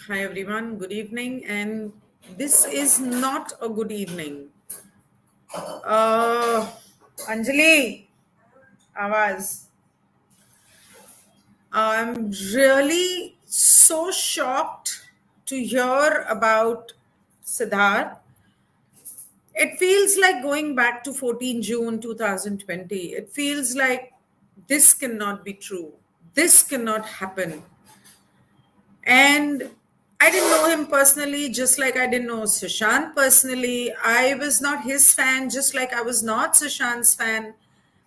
Hi everyone, good evening, and this is not a good evening. Uh, Anjali, Awaz, I'm really so shocked to hear about Siddharth. It feels like going back to 14 June 2020. It feels like this cannot be true. This cannot happen. And I didn't know him personally, just like I didn't know Sushant personally. I was not his fan, just like I was not Sushant's fan.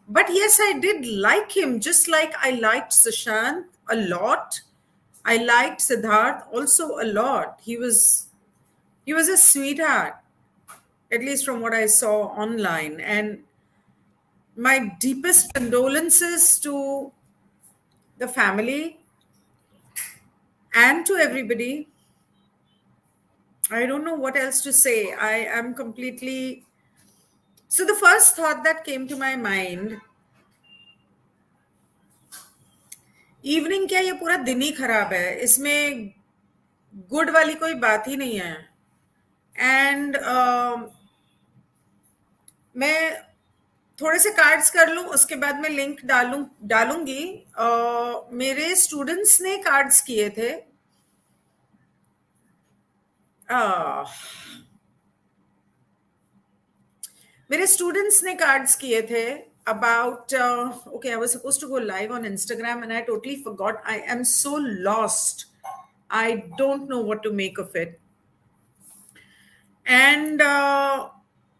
But yes, I did like him, just like I liked Sushant a lot. I liked Siddharth also a lot. He was a sweetheart, at least from what I saw online. And my deepest condolences to the family and to everybody. I don't know what else to say. I am completely. So, the first thought that came to my mind, evening क्या, ये पूरा दिन ही खराब है, इसमें good वाली कोई बात ही नहीं है. एंड मैं थोड़े से कार्ड्स कर लूं, उसके बाद मैं लिंक डालूंगी. मेरे स्टूडेंट्स ने कार्ड्स किए थे. uh, मेरे स्टूडेंट्स ने कार्ड्स किए थे about okay, I was supposed to go live on Instagram and I totally forgot. I am so lost. I don't know what to make of it. And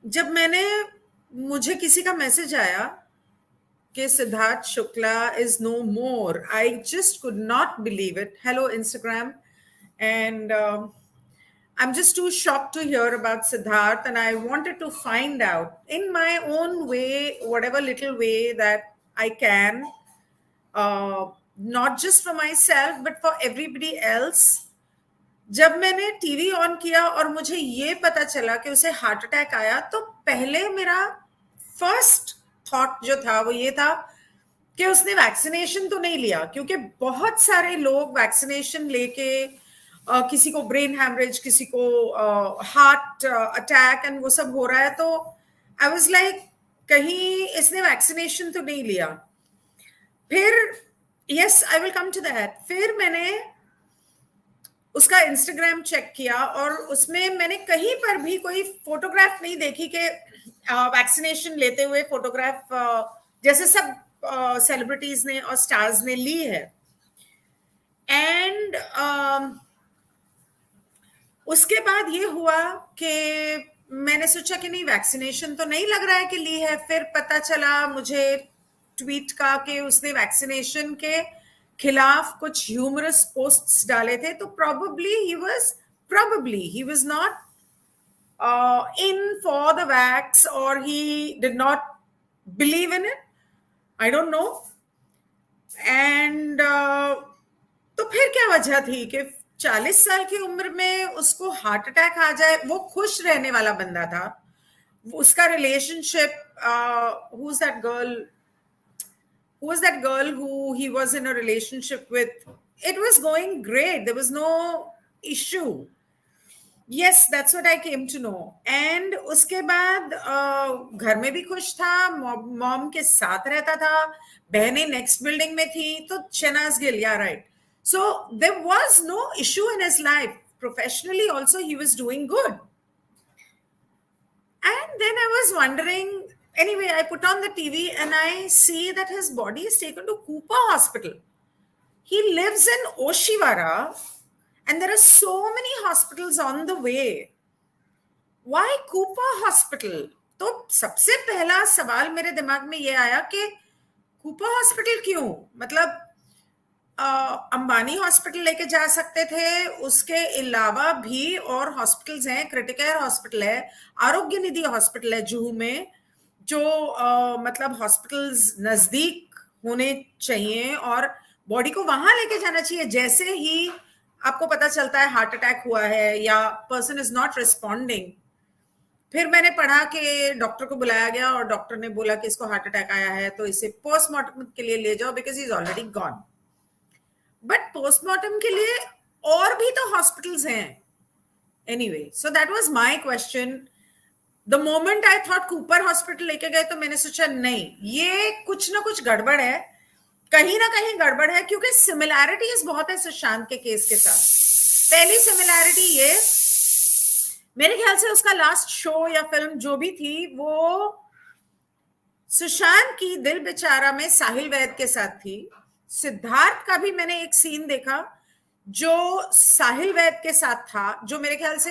जब मैंने मुझे किसी का मैसेज आया कि Siddharth Shukla is no more, I just could not believe it. Hello Instagram. And I'm just too shocked to hear about Siddharth, and I wanted to find out in my own way, whatever little way that I can, not just for myself, but for everybody else. जब मैंने TV on किया और मुझे ये पता चला कि उसे हार्ट अटैक आया, तो पहले मेरा फर्स्ट थॉट जो था वो ये था कि उसने वैक्सीनेशन तो नहीं लिया, क्योंकि बहुत सारे लोग वैक्सीनेशन लेके किसी को ब्रेन हैमरेज, किसी को हार्ट अटैक एंड वो सब हो रहा है. तो आई वाज लाइक, कहीं इसने वैक्सीनेशन तो नहीं लिया. फिर yes, I will come to that. फिर मैंने उसका इंस्टाग्राम चेक किया और उसमें मैंने कहीं पर भी कोई फोटोग्राफ नहीं देखी कि वैक्सीनेशन लेते हुए फोटोग्राफ जैसे सब सेलिब्रिटीज ने और स्टार्स ने ली है. एंड उसके बाद ये हुआ कि मैंने सोचा कि नहीं, वैक्सीनेशन तो नहीं लग रहा है कि ली है. फिर पता चला मुझे ट्वीट का कि उसने वैक्सीनेशन के खिलाफ कुछ ह्यूमरस पोस्ट्स डाले थे. तो probably he was not in for the vax, or he did not believe in it. I don't know. And तो फिर क्या वजह थी कि 40 साल की उम्र में उसको हार्ट अटैक आ जाए. वो खुश रहने वाला बंदा था. उसका relationship, who was that girl who he was in a relationship with, it was going great. There was no issue. Yes, that's what I came to know. And उसके बाद घर में भी खुश था, मॉम के साथ रहता था, बहनें नेक्स्ट बिल्डिंग में थी. तो Shehnaaz Gill, yeah, right. So there was no issue in his life. Professionally also he was doing good. And then I was wondering, anyway, I put on the TV and I see that his body is taken to Cooper Hospital. He lives in Oshiwara and there are so many hospitals on the way. Why Cooper Hospital? तो सबसे पहला सवाल मेरे दिमाग में ये आया कि कूपर हॉस्पिटल क्यों? मतलब अंबानी हॉस्पिटल लेके जा सकते थे, उसके अलावा भी और हॉस्पिटल्स हैं. क्रिटिकेयर हॉस्पिटल है, आरोग्य निधि हॉस्पिटल है जुहू में, जो मतलब हॉस्पिटल्स नजदीक होने चाहिए और बॉडी को वहां लेके जाना चाहिए. जैसे ही आपको पता चलता है हार्ट अटैक हुआ है या पर्सन इज नॉट रिस्पॉन्डिंग, फिर मैंने पढ़ा कि डॉक्टर को बुलाया गया और डॉक्टर ने बोला कि इसको हार्ट अटैक आया है, तो इसे पोस्टमार्टम के लिए ले जाओ because he is already gone. But postmortem के लिए और भी तो हॉस्पिटल्स हैं। Anyway, so that was my question. The moment I thought Cooper hospital लेके गए तो मैंने सोचा नहीं, ये कुछ ना कुछ गड़बड़ है, कहीं ना कहीं गड़बड़ है, क्योंकि सिमिलैरिटीज बहुत है सुशांत के केस के साथ। पहली सिमिलैरिटी ये, मेरे ख्याल से उसका लास्ट शो या फिल्म जो भी थी वो सुशांत की दिल बेचारा में साहिल वैद के साथ थी। सिद्धार्थ का भी मैंने एक सीन देखा जो साहिल वैद के साथ था, जो मेरे ख्याल से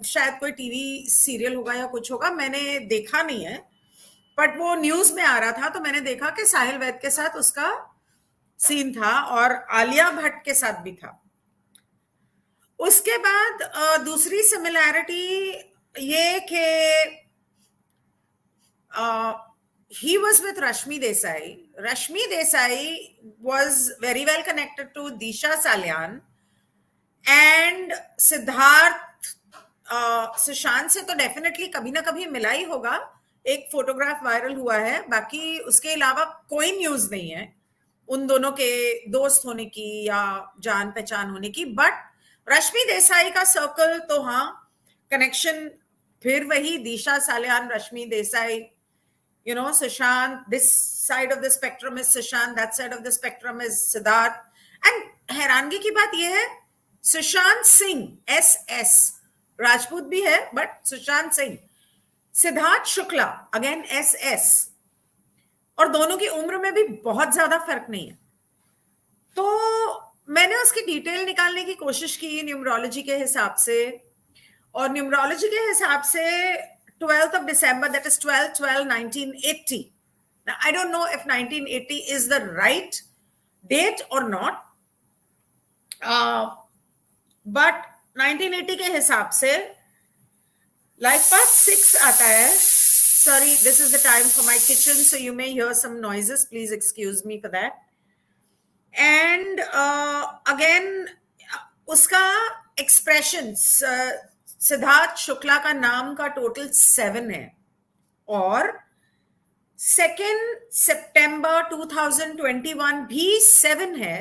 शायद कोई टीवी सीरियल होगा या कुछ होगा, मैंने देखा नहीं है, बट वो न्यूज में आ रहा था तो मैंने देखा कि साहिल वैद के साथ उसका सीन था और आलिया भट्ट के साथ भी था। उसके बाद दूसरी सिमिलैरिटी ये कि he was with Rashmi Desai. Rashmi Desai was very well connected to Disha Salyan, and Siddharth Sushant से तो डेफिनेटली कभी ना कभी मिला ही होगा, एक फोटोग्राफ वायरल हुआ है, बाकी उसके अलावा कोई न्यूज नहीं है उन दोनों के दोस्त होने की या जान पहचान होने की। बट रश्मि देसाई का सर्कल तो हाँ, कनेक्शन फिर वही दिशा Salian, Rashmi Desai, you know, Sushant, this side of the spectrum is Sushant, that side of the spectrum is Siddharth. And हैरानगी की बात यह है, सुशांत सिंह SS राजपूत भी है, but Sushant Singh, Siddharth Shukla again SS, और दोनों की उम्र में भी बहुत ज्यादा फर्क नहीं है। तो मैंने उसकी डिटेल निकालने की कोशिश की न्यूमरोलॉजी के हिसाब से, और न्यूमरोलॉजी के हिसाब से 12th of December, that is 12/12/1980. Now, I don't know if 1980 is the right date or not, but 1980 के हिसाब से life path 6 आता है. Sorry, this is the time for my kitchen, so you may hear some noises. Please excuse me for that. And again, उसका expressions, Siddharth Shukla का नाम का total 7 है, और 2 सितंबर 2021 भी 7 है।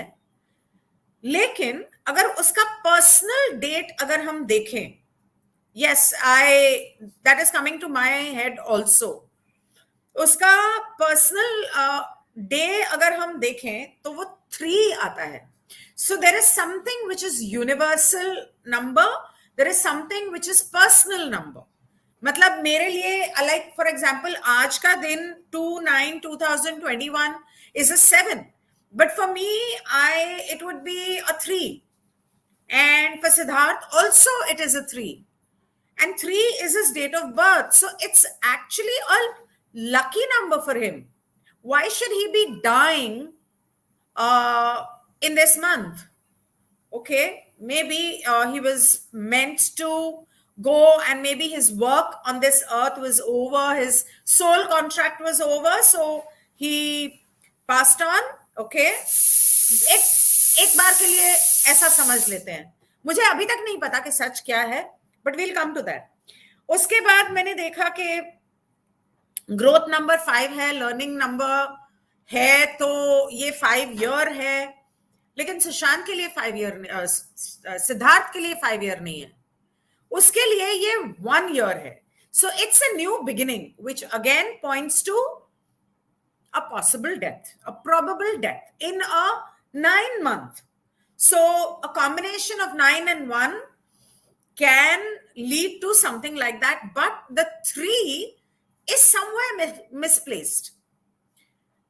लेकिन अगर उसका पर्सनल डेट अगर हम देखें, yes, that is coming to my head also, उसका पर्सनल डे अगर हम देखें तो वो 3 आता है। So there is something which is universal number, there is something which is personal number. मतलब मेरे लिए, like for example, आज का दिन 2/9/2021 is a 7, but for me it would be a 3, and for Siddharth also it is a 3, and 3 is his date of birth, so it's actually a lucky number for him. Why should he be dying in this month? Okay, maybe he was meant to go, and maybe his work on this earth was over, his soul contract was over, so he passed on. Okay, एक बार के लिए ऐसा समझ लेते हैं। मुझे अभी तक नहीं पता कि सच क्या है, but we'll come to that. उसके बाद मैंने देखा कि ग्रोथ नंबर 5 है, लर्निंग नंबर है, तो ये 5 ईयर है, लेकिन सुशांत के लिए 5 ईयर, सिद्धार्थ के लिए 5 ईयर नहीं है, उसके लिए ये 1 ईयर है। So it's a new beginning which again points to a possible death, a probable death in a 9 month. So a combination of 9 and 1 can lead to something like that, but the 3 is somewhere misplaced.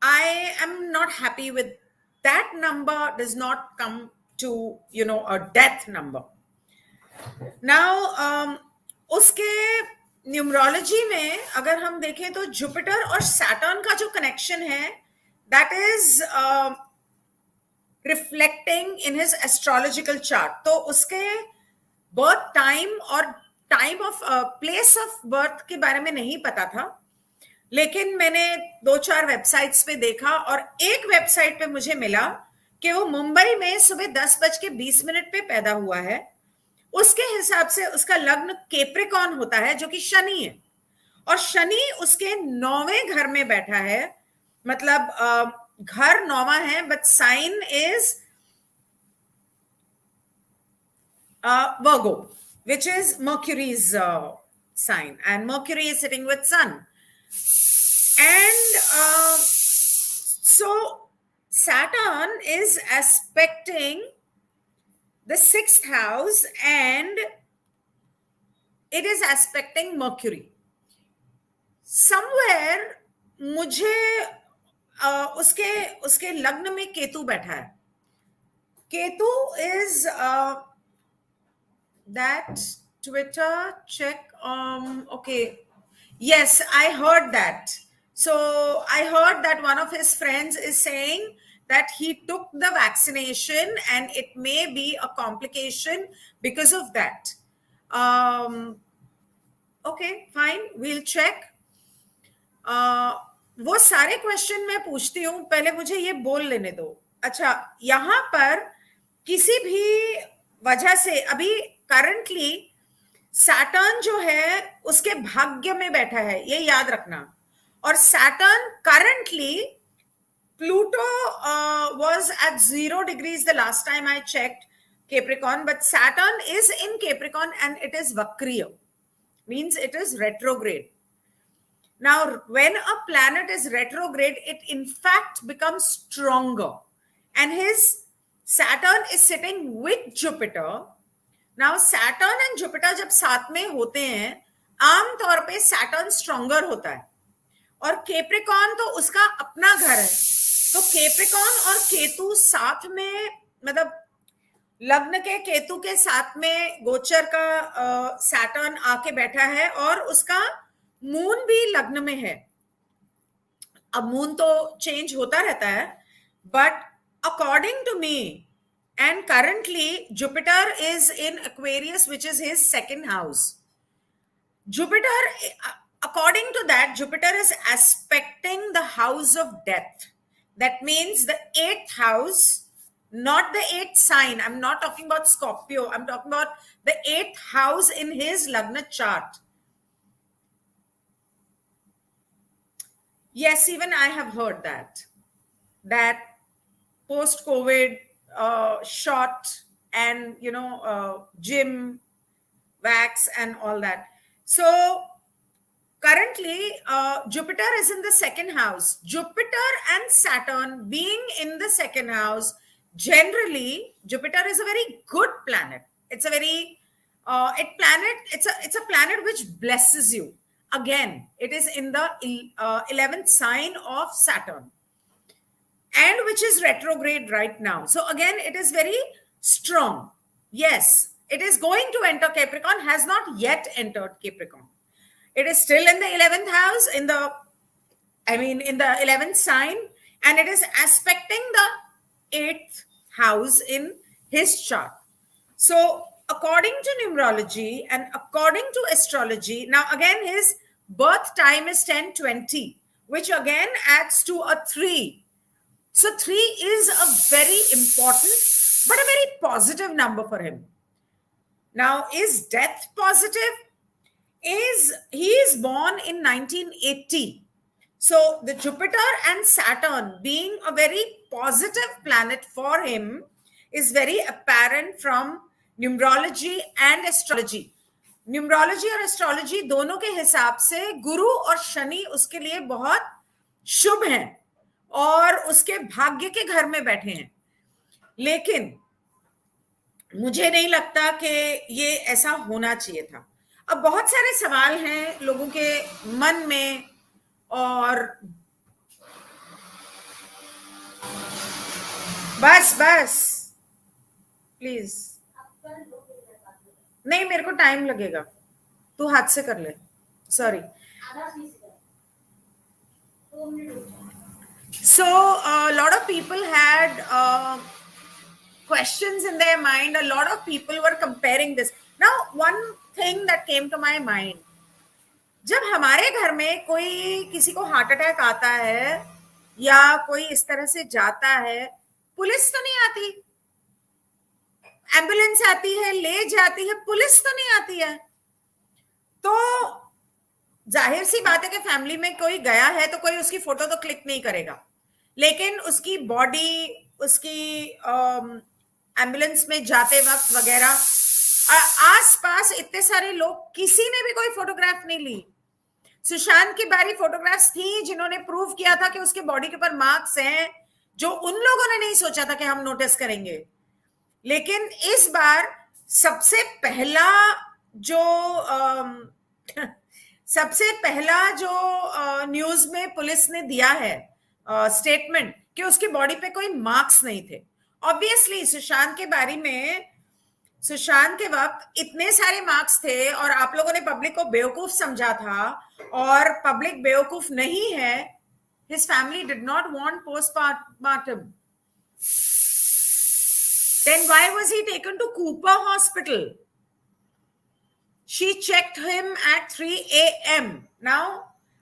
I am not happy with that number, does not come to, you know, a death number. Now उसके numerology में अगर हम देखें तो Jupiter और Saturn का जो connection है, that is reflecting in his astrological chart. तो उसके बर्थ टाइम और time of place of birth के बारे में नहीं पता था, लेकिन मैंने 2-4 वेबसाइट्स पे देखा, और एक वेबसाइट पे मुझे मिला कि वो मुंबई में सुबह 10:20 पे पैदा हुआ है। उसके हिसाब से उसका लग्न कैप्रिकॉर्न होता है, जो कि शनि है, और शनि उसके 9वें घर में बैठा है, मतलब घर 9वां है, but sign is Virgo, which is Mercury's sign, and Mercury is sitting with Sun. And so Saturn is aspecting the sixth house, and it is aspecting Mercury. Somewhere मुझे उसके उसके लग्न में केतु बैठा है. Ketu is that Twitter check. Okay, yes, I heard that. So I heard that one of his friends is saying that he took the vaccination and it may be a complication because of that. Okay, fine, we'll check. वो सारे question मैं पूछती हूँ, पहले मुझे ये बोल लेने दो. अच्छा, यहाँ पर किसी भी वजह से अभी करंटली सैटर्न जो है उसके भाग्य में बैठा है, ये याद रखना. और Saturn currently, Pluto was at 0 degrees the last time I checked Capricorn, but Saturn is in Capricorn and it is Vakriya, means it is retrograde. Now, when a planet is retrograde, it in fact becomes stronger. And his Saturn is sitting with Jupiter. Now, Saturn and Jupiter जब साथ में होते हैं, आम तौर पे Saturn stronger होता है. और केप्रिकॉन तो उसका अपना घर है. तो केप्रिकॉन और केतु साथ में, मतलब लग्न के केतु के साथ में गोचर का सैटर्न आके बैठा है, और उसका मून भी लग्न में है. अब मून तो चेंज होता रहता है, but according to me, and currently Jupiter is in Aquarius, which is his second house. Jupiter, according to that, Jupiter is aspecting the house of death. That means the 8th house, not the 8th sign. I'm not talking about Scorpio. I'm talking about the 8th house in his Lagna chart. Yes, even I have heard that post-COVID shot and, gym, wax and all that. So currently, Jupiter is in the second house. Jupiter and Saturn being in the second house, generally, Jupiter is a very good planet. It's a very, it's a planet which blesses you. Again, it is in the 11th sign of Saturn, and which is retrograde right now. So again, it is very strong. Yes, it is going to enter Capricorn, has not yet entered Capricorn. It is still in the 11th house, in the 11th sign, and it is aspecting the 8th house in his chart. So according to numerology and according to astrology, now again his birth time is 10:20, which again adds to a 3. So 3 is a very important but a very positive number for him. Now, is death positive? He is born in 1980. So the Jupiter and Saturn being a very positive planet for him is very apparent from numerology and astrology. Numerology और astrology दोनों के हिसाब से गुरु और शनि उसके लिए बहुत शुभ हैं और उसके भाग्य के घर में बैठे हैं. लेकिन मुझे नहीं लगता कि ये ऐसा होना चाहिए था. अब बहुत सारे सवाल हैं लोगों के मन में, और बस प्लीज, नहीं मेरे को टाइम लगेगा, तू हाथ से कर ले. Sorry. So a lot of people had questions in their mind. A lot of people were comparing this. Now, one thing that came to my mind, जब हमारे घर में कोई किसी को हार्ट अटैक आता है या कोई इस तरह से जाता है, पुलिस तो नहीं आती, एम्बुलेंस आती है, ले जाती है, पुलिस तो नहीं आती है. तो जाहिर सी बात है कि फैमिली में कोई गया है तो कोई उसकी फोटो तो क्लिक नहीं करेगा, लेकिन उसकी बॉडी, उसकी एम्बुलेंस में जाते वक्त वगैरह आस पास इतने सारे लोग, किसी ने भी कोई फोटोग्राफ नहीं ली। सुशांत की बारी फोटोग्राफ्स थी जिन्होंने प्रूव किया था कि उसके बॉडी के ऊपर मार्क्स हैं, जो उन लोगों ने नहीं सोचा था कि हम नोटिस करेंगे। लेकिन इस बार सबसे पहला जो सबसे पहला जो न्यूज में पुलिस ने दिया है स्टेटमेंट कि उसकी बॉडी पे कोई मार्क्स नहीं थे। ऑब्वियसली सुशांत के बारे में, सुशांत के वक्त इतने सारे मार्क्स थे और आप लोगों ने पब्लिक को बेवकूफ समझा था, और पब्लिक बेवकूफ नहीं है। His family did not want postmortem. Then why was he taken to Cooper Hospital? She checked him at 3 a.m. Now,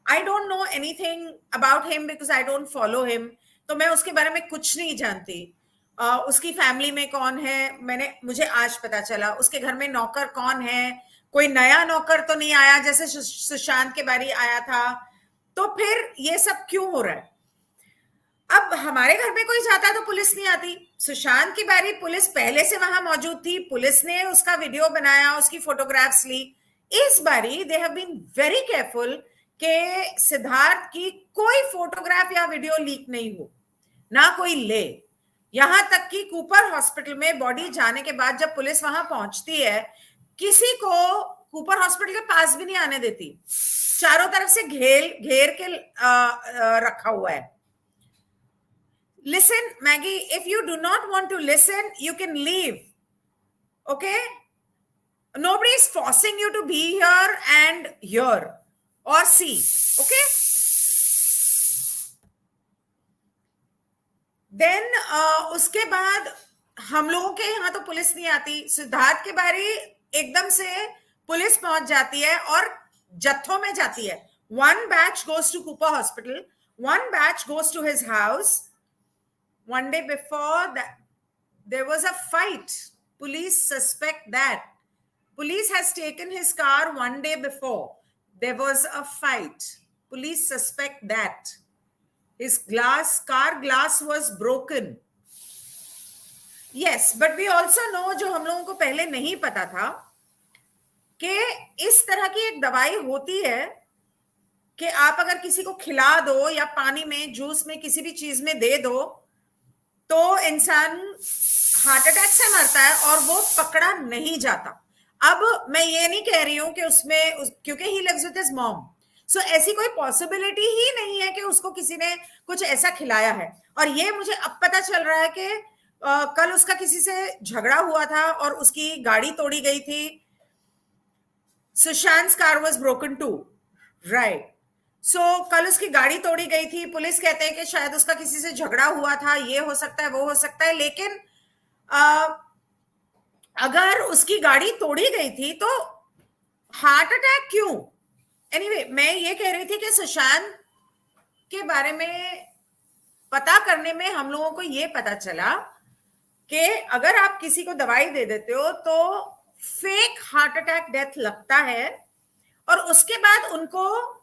I don't know anything about him because I don't follow him. तो मैं उसके बारे में कुछ नहीं जानती। उसकी family में कौन है मुझे आज पता चला। उसके घर में नौकर कौन है, कोई नया नौकर तो नहीं आया जैसे सुशांत के बारे आया था। तो फिर ये सब क्यों हो रहा है? अब हमारे घर में कोई जाता तो पुलिस नहीं आती। सुशांत की बारी पुलिस पहले से वहां मौजूद थी, पुलिस ने उसका वीडियो बनाया, उसकी फोटोग्राफ्स ली। इस बारी they have been very careful कि सिद्धार्थ की कोई फोटोग्राफ या वीडियो लीक नहीं हो, ना कोई ले। यहां तक कि कूपर हॉस्पिटल में बॉडी जाने के बाद जब पुलिस वहां पहुंचती है, किसी को कूपर हॉस्पिटल के पास भी नहीं आने देती। चारों तरफ से घेर के रखा हुआ है। Listen, Maggie, if you do not want to listen, you can leave. Okay? Nobody is forcing you to be here and hear or see. Okay? Then उसके बाद हम लोगों के यहाँ तो पुलिस नहीं आती। सिद्धार्थ के बारे एकदम से पुलिस पहुंच जाती है और जत्थों में जाती है। One batch goes to Cooper Hospital. One batch goes to his house. One day before that, there was a fight. Police suspect that. Police has taken his car one day before. There was a fight. Police suspect that. His car glass was broken. Yes, but we also know, जो हम लोगों को पहले नहीं पता था, कि इस तरह की एक दवाई होती है कि आप अगर किसी को खिला दो या पानी में, जूस में, किसी भी चीज में दे दो तो इंसान हार्ट अटैक से मरता है और वो पकड़ा नहीं जाता। अब मैं ये नहीं कह रही हूं कि क्योंकि he lives with his mom, so ऐसी कोई पॉसिबिलिटी ही नहीं है कि उसको किसी ने कुछ ऐसा खिलाया है। और ये मुझे अब पता चल रहा है कि कल उसका किसी से झगड़ा हुआ था और उसकी गाड़ी तोड़ी गई थी। Sushant car was broken too, right. So कल उसकी गाड़ी तोड़ी गई थी। पुलिस कहते हैं कि शायद उसका किसी से झगड़ा हुआ था, ये हो सकता है, वो हो सकता है। लेकिन अगर उसकी गाड़ी तोड़ी गई थी तो हार्ट अटैक क्यों? एनीवे, मैं ये कह रही थी कि सुशांत के बारे में पता करने में हम लोगों को ये पता चला कि अगर आप किसी को दवाई दे देते हो तो फेक हार्ट अटैक डेथ लगता है और उसके बाद उनको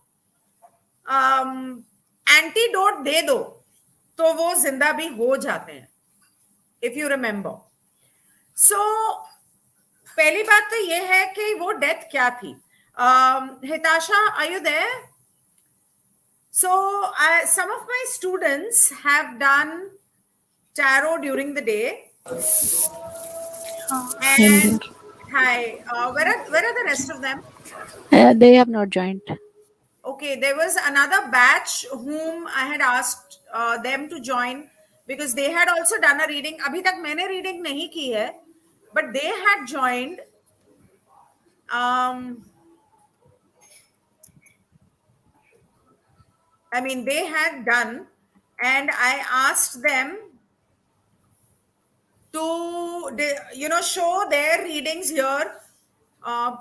एंटीडोट दे दो तो वो जिंदा भी हो जाते हैं, इफ यू रिमेंबर। सो पहली बात तो ये है कि वो डेथ क्या थी। Hitasha, are you there? So some of my students have done tarot during the day. And hi, where are the rest of them? They have not joined. Okay, there was another batch whom I had asked them to join because they had also done a reading. अभी तक मैंने reading नहीं की है, but they had joined. I mean, they had done, and I asked them to, show their readings here.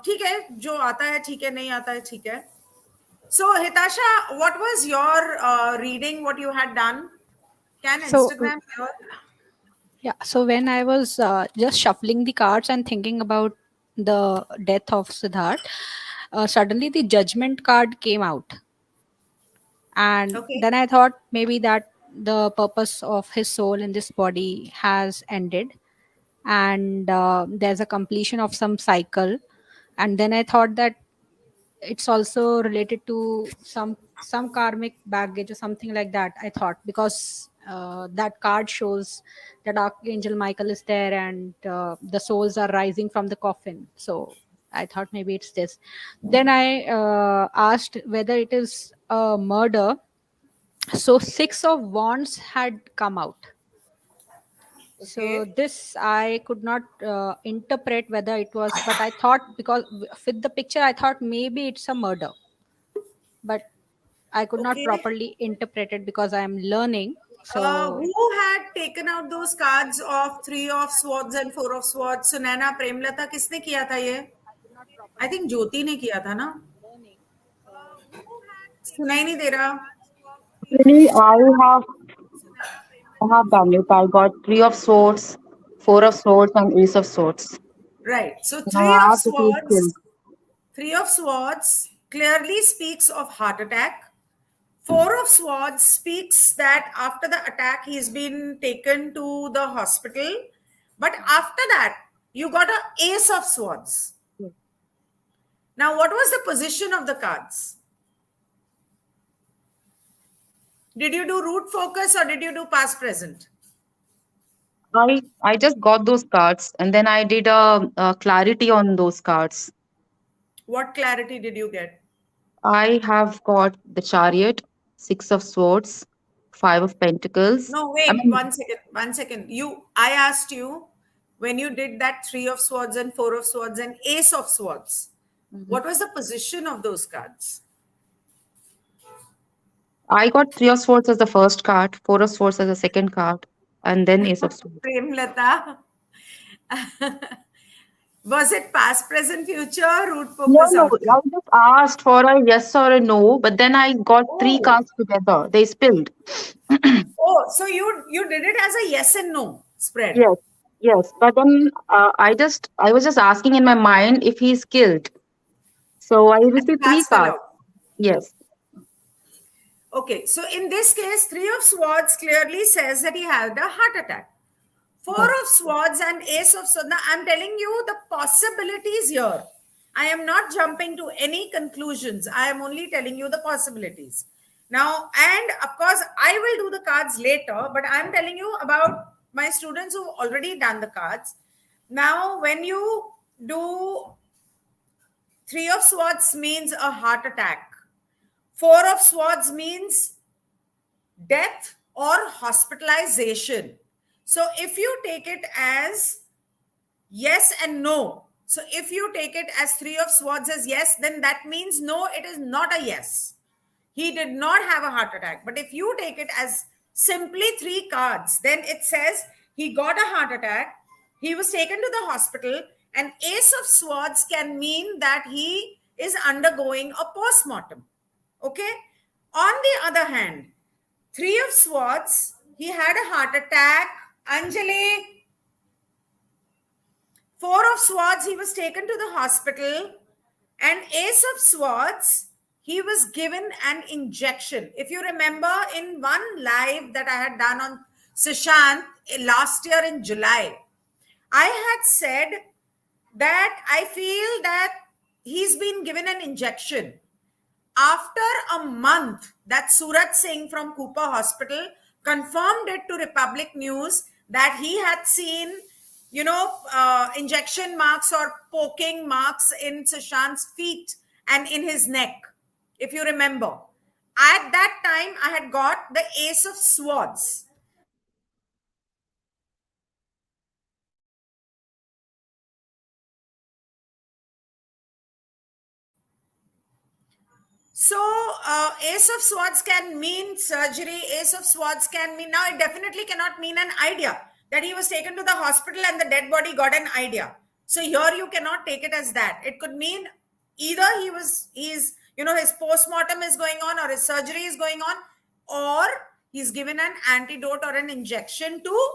ठीक है, जो आता है ठीक है, नहीं आता है ठीक है. So Hitasha, what was your reading? What you had done? Can Instagram here? Yeah. So when I was just shuffling the cards and thinking about the death of Siddharth, suddenly the judgment card came out. And Okay. then I thought maybe that the purpose of his soul in this body has ended. and there's a completion of some cycle. And then I thought that it's also related to some karmic baggage or something like that, I thought, because that card shows that Archangel Michael is there, and the souls are rising from the coffin. So I thought maybe it's this. Then I asked whether it is a murder. So Six of Wands had come out. So Okay. this I could not interpret whether it was, but I thought, because with the picture I thought maybe it's a murder, but I could not Okay. properly interpret it because I am learning. So Who had taken out those cards of three of swords and four of swords? Sunaina, Premlata, किसने किया था ये? I think ज्योति ने किया था ना? सुनाई नहीं दे रहा. Really, I have done it. I got three of swords, four of swords, and ace of swords. Right. So And I asked if he's killed. Three of Swords clearly speaks of heart attack. Four of Swords speaks that after the attack, he's been taken to the hospital. But after that, you got a Ace of Swords. Yes. Now, what was the position of the cards? Did you do root focus or did you do past present? I just got those cards and then I did a clarity on those cards. What clarity did you get? I have got the Chariot, Six of Swords, Five of Pentacles. No, I wait, mean, 1 second. 1 second. I asked you when you did that Three of Swords and Four of Swords and Ace of Swords, what was the position of those cards? I got Three of Swords as the first card, Four of Swords as the second card, and then Ace of Swords. Premlata. Was it past, present, future, root No, focus, no, outcome? I just asked for a yes or a no, but then I got three Oh, cards together. They spilled. oh, so you did it as a yes and no spread. Yes, yes. But then I was just asking in my mind if he's killed. So I And the received three cards fell cards. out. Yes. Okay, so in this case, Three of Swords clearly says that he had a heart attack. Four Yes. of Swords and Ace of Swords. Now, I'm telling you the possibilities here. I am not jumping to any conclusions. I am only telling you the possibilities. Now, and of course, I will do the cards later, but I'm telling you about my students who've already done the cards. Now, when you do Three of Swords means a heart attack. Four of Swords means death or hospitalization. So if you take it as yes and no, so if you take it as Three of Swords as yes, then that means no, it is not a yes. He did not have a heart attack. But if you take it as simply three cards, then it says he got a heart attack, he was taken to the hospital, and Ace of Swords can mean that he is undergoing a postmortem. Okay? On the other hand, Three of Swords, he had a heart attack. Anjali. Four of Swords, he was taken to the hospital. And Ace of Swords, he was given an injection. If you remember, in one live that I had done on Sushant last year in July, I had said that I feel that he's been given an injection. After a month, that Surat Singh from Cooper Hospital confirmed it to Republic News that he had seen, injection marks or poking marks in Sushant's feet and in his neck, if you remember. At that time, I had got the Ace of Swords. So, Ace of Swords can mean surgery. Ace of Swords can mean, now it definitely cannot mean an idea that he was taken to the hospital and the dead body got an idea. So here you cannot take it as that. It could mean either his postmortem is going on or his surgery is going on, or he's given an antidote or an injection to,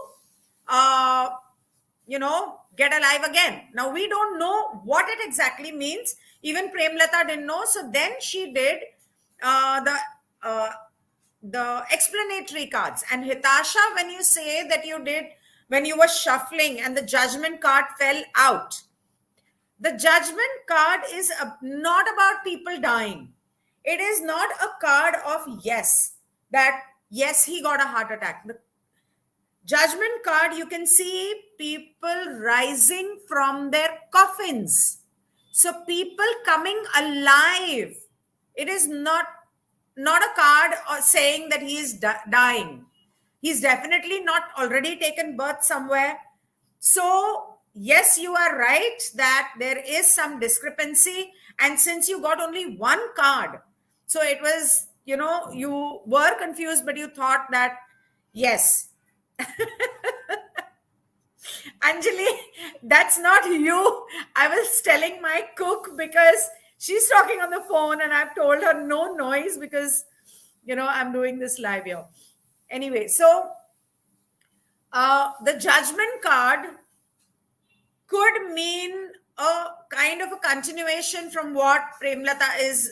get alive again. Now, we don't know what it exactly means. Even Premlata didn't know. So then she did uh, the uh, the explanatory cards. And Hitasha, when you say that you did when you were shuffling and the judgment card fell out. The judgment card is not about people dying. It is not a card of yes, that yes, he got a heart attack. The judgment card, you can see people rising from their coffins. So people coming alive. It is not a card saying that he is dying. He's definitely not already taken birth somewhere. So yes, you are right that there is some discrepancy. And since you got only one card, so it was, you were confused, but you thought that yes. Anjali, that's not you. I was telling my cook because she's talking on the phone and I've told her no noise because, I'm doing this live here. Anyway, so the judgment card could mean a kind of a continuation from what Premlata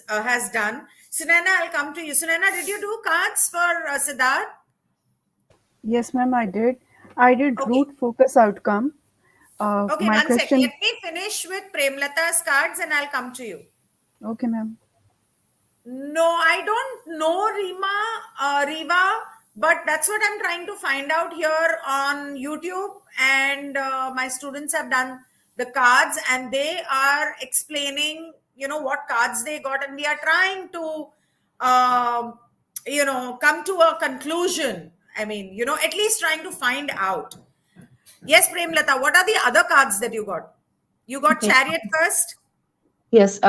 has done. Sunaina, I'll come to you. Sunaina, did you do cards for Siddharth? Yes, ma'am, I did. I did Okay. root focus outcome. Okay, My one second. question. Let me finish with Premlata's cards and I'll come to you. Okay, ma'am. No, I don't know Riva, but that's what I'm trying to find out here on YouTube. And my students have done the cards and they are explaining, what cards they got. And we are trying to, come to a conclusion. I mean, at least trying to find out. Yes, Premlata, what are the other cards that you got? You got Okay. Chariot first? Yes,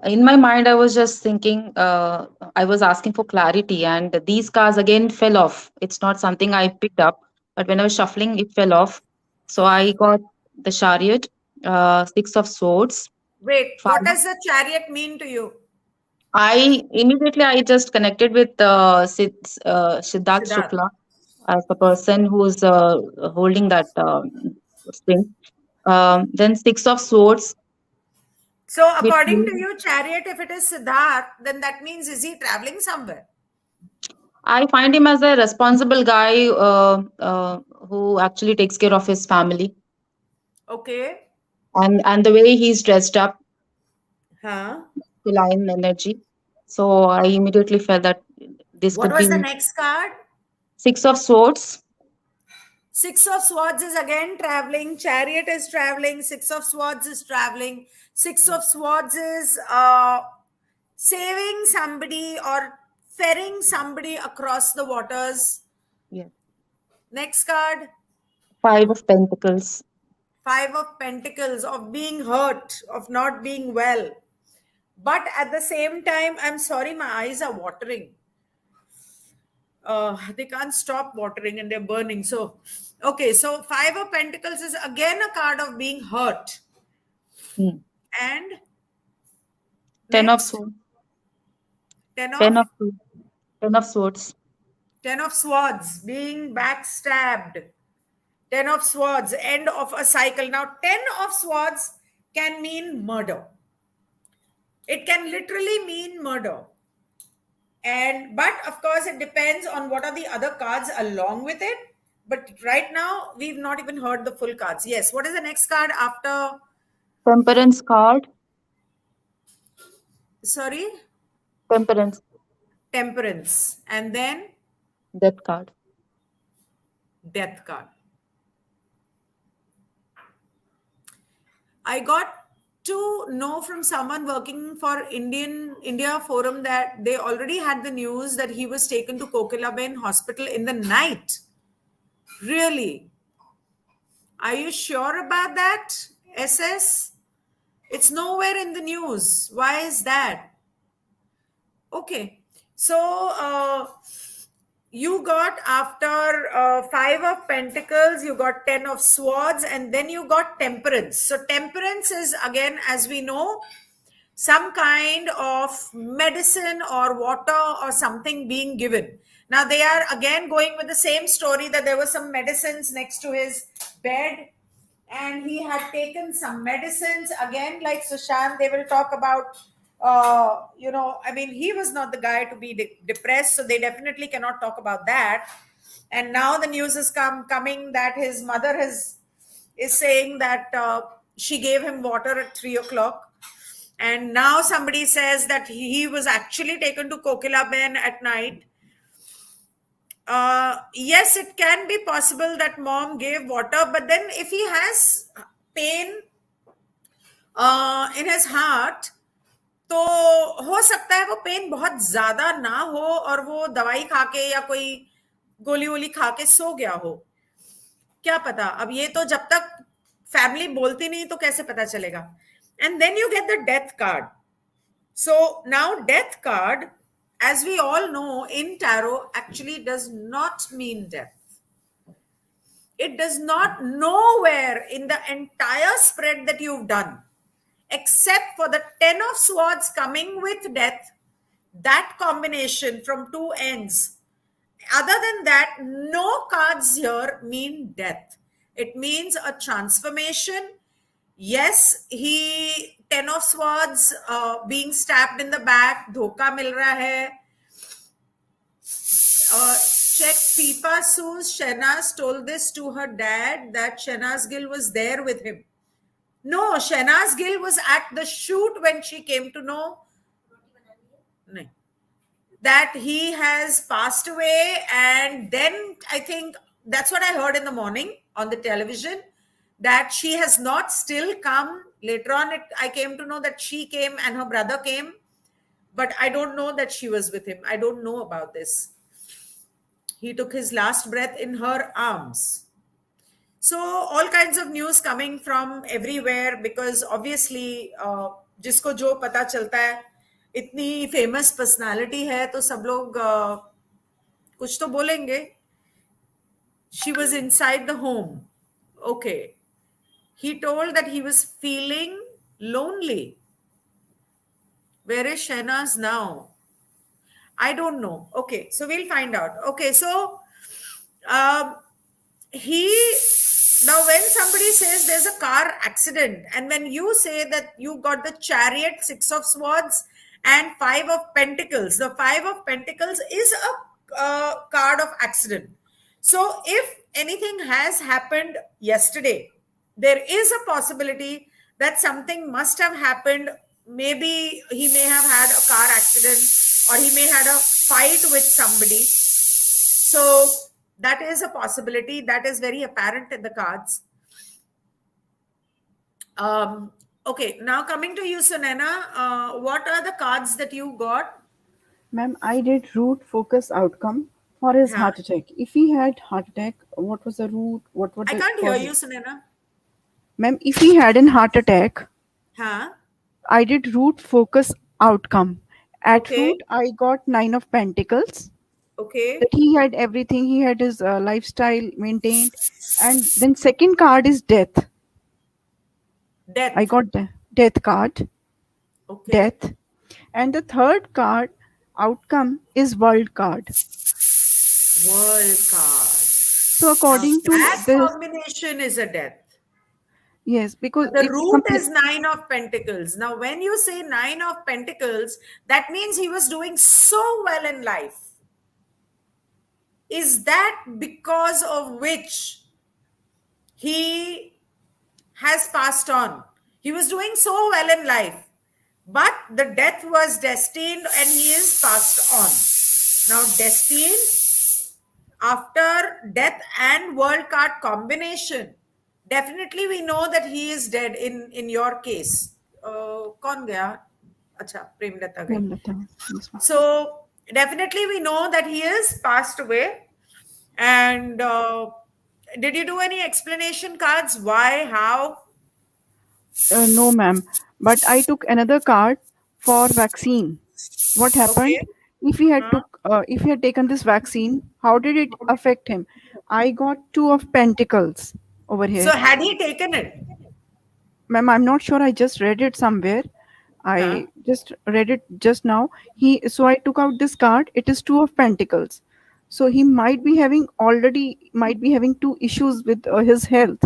in my mind, I was just thinking, I was asking for clarity, and these cards again fell off. It's not something I picked up, but when I was shuffling, it fell off. So I got the Chariot, Six of Swords, Wait, five. what does the Chariot mean to you? I just connected with Siddharth Siddharth. Shukla as the person who's holding that string. Then Six of Swords, So, which according means to you, Chariot, if it is Siddharth, then that means is he traveling somewhere? I find him as a responsible guy who actually takes care of his family, Okay. and the way he's dressed up, Huh? feline energy. So I immediately felt that this What could was be the next card? Six of Swords. Six of Swords is again traveling. Chariot is traveling. Six of Swords is traveling. Six of Swords is saving somebody or ferrying somebody across the waters. Yes. Next card. Five of Pentacles. Five of Pentacles, of being hurt, of not being well. But at the same time, I'm sorry, my eyes are watering. They can't stop watering and they're burning. So, okay, so Five of Pentacles is again a card of being hurt. Hmm. And Ten of next, Swords. Ten Ten of of Ten of Swords. Ten of Swords, being backstabbed. Ten of Swords, end of a cycle. Now, Ten of Swords can mean murder. It can literally mean murder. But of course, it depends on what are the other cards along with it. But right now, we've not even heard the full cards. Yes. What is the next card after? Temperance card. Sorry? Temperance. Temperance. And then Death card. Death card. I got to know from someone working for India Forum that they already had the news that he was taken to Kokilaben Hospital in the night. Really? Are you sure about that, SS? It's nowhere in the news. Why is that? Okay. So, you got after Five of Pentacles, you got Ten of Swords, and then you got Temperance. So Temperance is, again, as we know, some kind of medicine or water or something being given. Now they are again going with the same story that there were some medicines next to his bed and he had taken some medicines. Again, like Sushant, they will talk about I mean, he was not the guy to be depressed, so they definitely cannot talk about that. And now the news is coming that his mother is saying that she gave him water at 3 o'clock. And now somebody says that he was actually taken to Kokila Ben at night. Yes, it can be possible that mom gave water, but then if he has pain in his heart, तो हो सकता है वो pen बहुत ज्यादा ना हो और वो दवाई खा के या कोई गोली वोली खा के सो गया हो, क्या पता। अब ये तो जब तक फैमिली बोलती नहीं तो कैसे पता चलेगा। And then you get the death card. So now death card, as we all know in tarot, actually does not mean death. It does not, nowhere in the entire spread that you've done, except for the 10 of swords coming with death, that combination from two ends. Other than that, no cards here mean death. It means a transformation. Yes, he 10 of swords being stabbed in the back, dhoka mil raha hai. Check Fifa Sue's Shehnaz told this to her dad that Shehnaz Gill was there with him. No, Shehnaz Gill was at the shoot when she came to know that he has passed away. And then I think that's what I heard in the morning on the television, that she has not still come. Later on, I came to know that she came and her brother came, but I don't know that she was with him. I don't know about this. He took his last breath in her arms. So all kinds of news coming from everywhere, because obviously जिसको जो पता चलता है, इतनी famous personality है तो सब लोग कुछ तो बोलेंगे। She was inside the home. Okay. He told that he was feeling lonely. Where is Shehnaz now? I don't know. Okay, so we'll find out. Okay, so he, now when somebody says there's a car accident, and when you say that you got the Chariot, 6 of swords and 5 of pentacles, the 5 of pentacles is a card of accident. So if anything has happened yesterday, there is a possibility that something must have happened. Maybe he may have had a car accident, or he may have had a fight with somebody. So that is a possibility that is very apparent in the cards. Okay, now coming to you, Sunaina, what are the cards that you got? Ma'am, I did root, focus, outcome for his Yeah. heart attack. If he had heart attack, what was the root? What would I the can't hear cause? you, Sunaina. Ma'am, if he had an heart attack, Huh? I did root, focus, outcome. At Okay. root, I got 9 of pentacles. Okay. That he had everything. He had his lifestyle maintained. And then second card is death. Death. I got the death card. Okay. Death. And the third card, outcome, is world card. World card. So according Now, to that this, combination is a death. yes, because The it's root is 9 of pentacles. Now, when you say 9 of pentacles, that means he was doing so well in life. Is that because of which he has passed on? He was doing so well in life, but the death was destined and he is passed on. Now, destined, after death and world card combination, definitely we know that he is dead in your case. कौन गया? अच्छा, प्रेमलता गई. yes, ma'am. So definitely we know that he is passed away. And did you do any explanation cards? Why? How? No, ma'am. But I took another card for vaccine. What happened Okay. if he had if he had taken this vaccine? How did it affect him? I got 2 of pentacles over here. So had he taken it? Ma'am, I'm not sure. I just read it somewhere. I just read it just now. So I took out this card. It is 2 of pentacles. So he might be having 2 issues with his health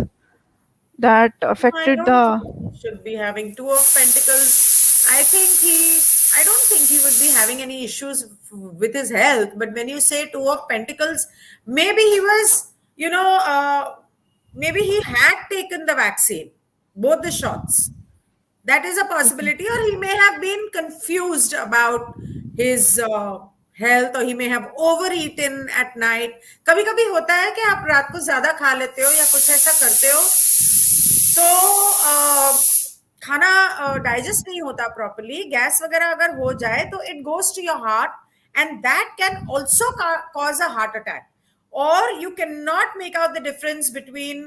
that I affected don't the. think he should be having 2 of pentacles. I think I don't think he would be having any issues with his health. But when you say Two of Pentacles, maybe he was, maybe he had taken the vaccine, both the shots. That is a possibility, or he may have been confused about his health, or he may have overeaten at night. कभी कभी होता है कि आप रात को ज्यादा खा लेते हो या कुछ ऐसा करते हो, तो खाना डाइजेस्ट नहीं होता प्रॉपरली, गैस वगैरह अगर हो जाए तो it goes to your heart, and that can also cause a heart attack, or you cannot make out the difference between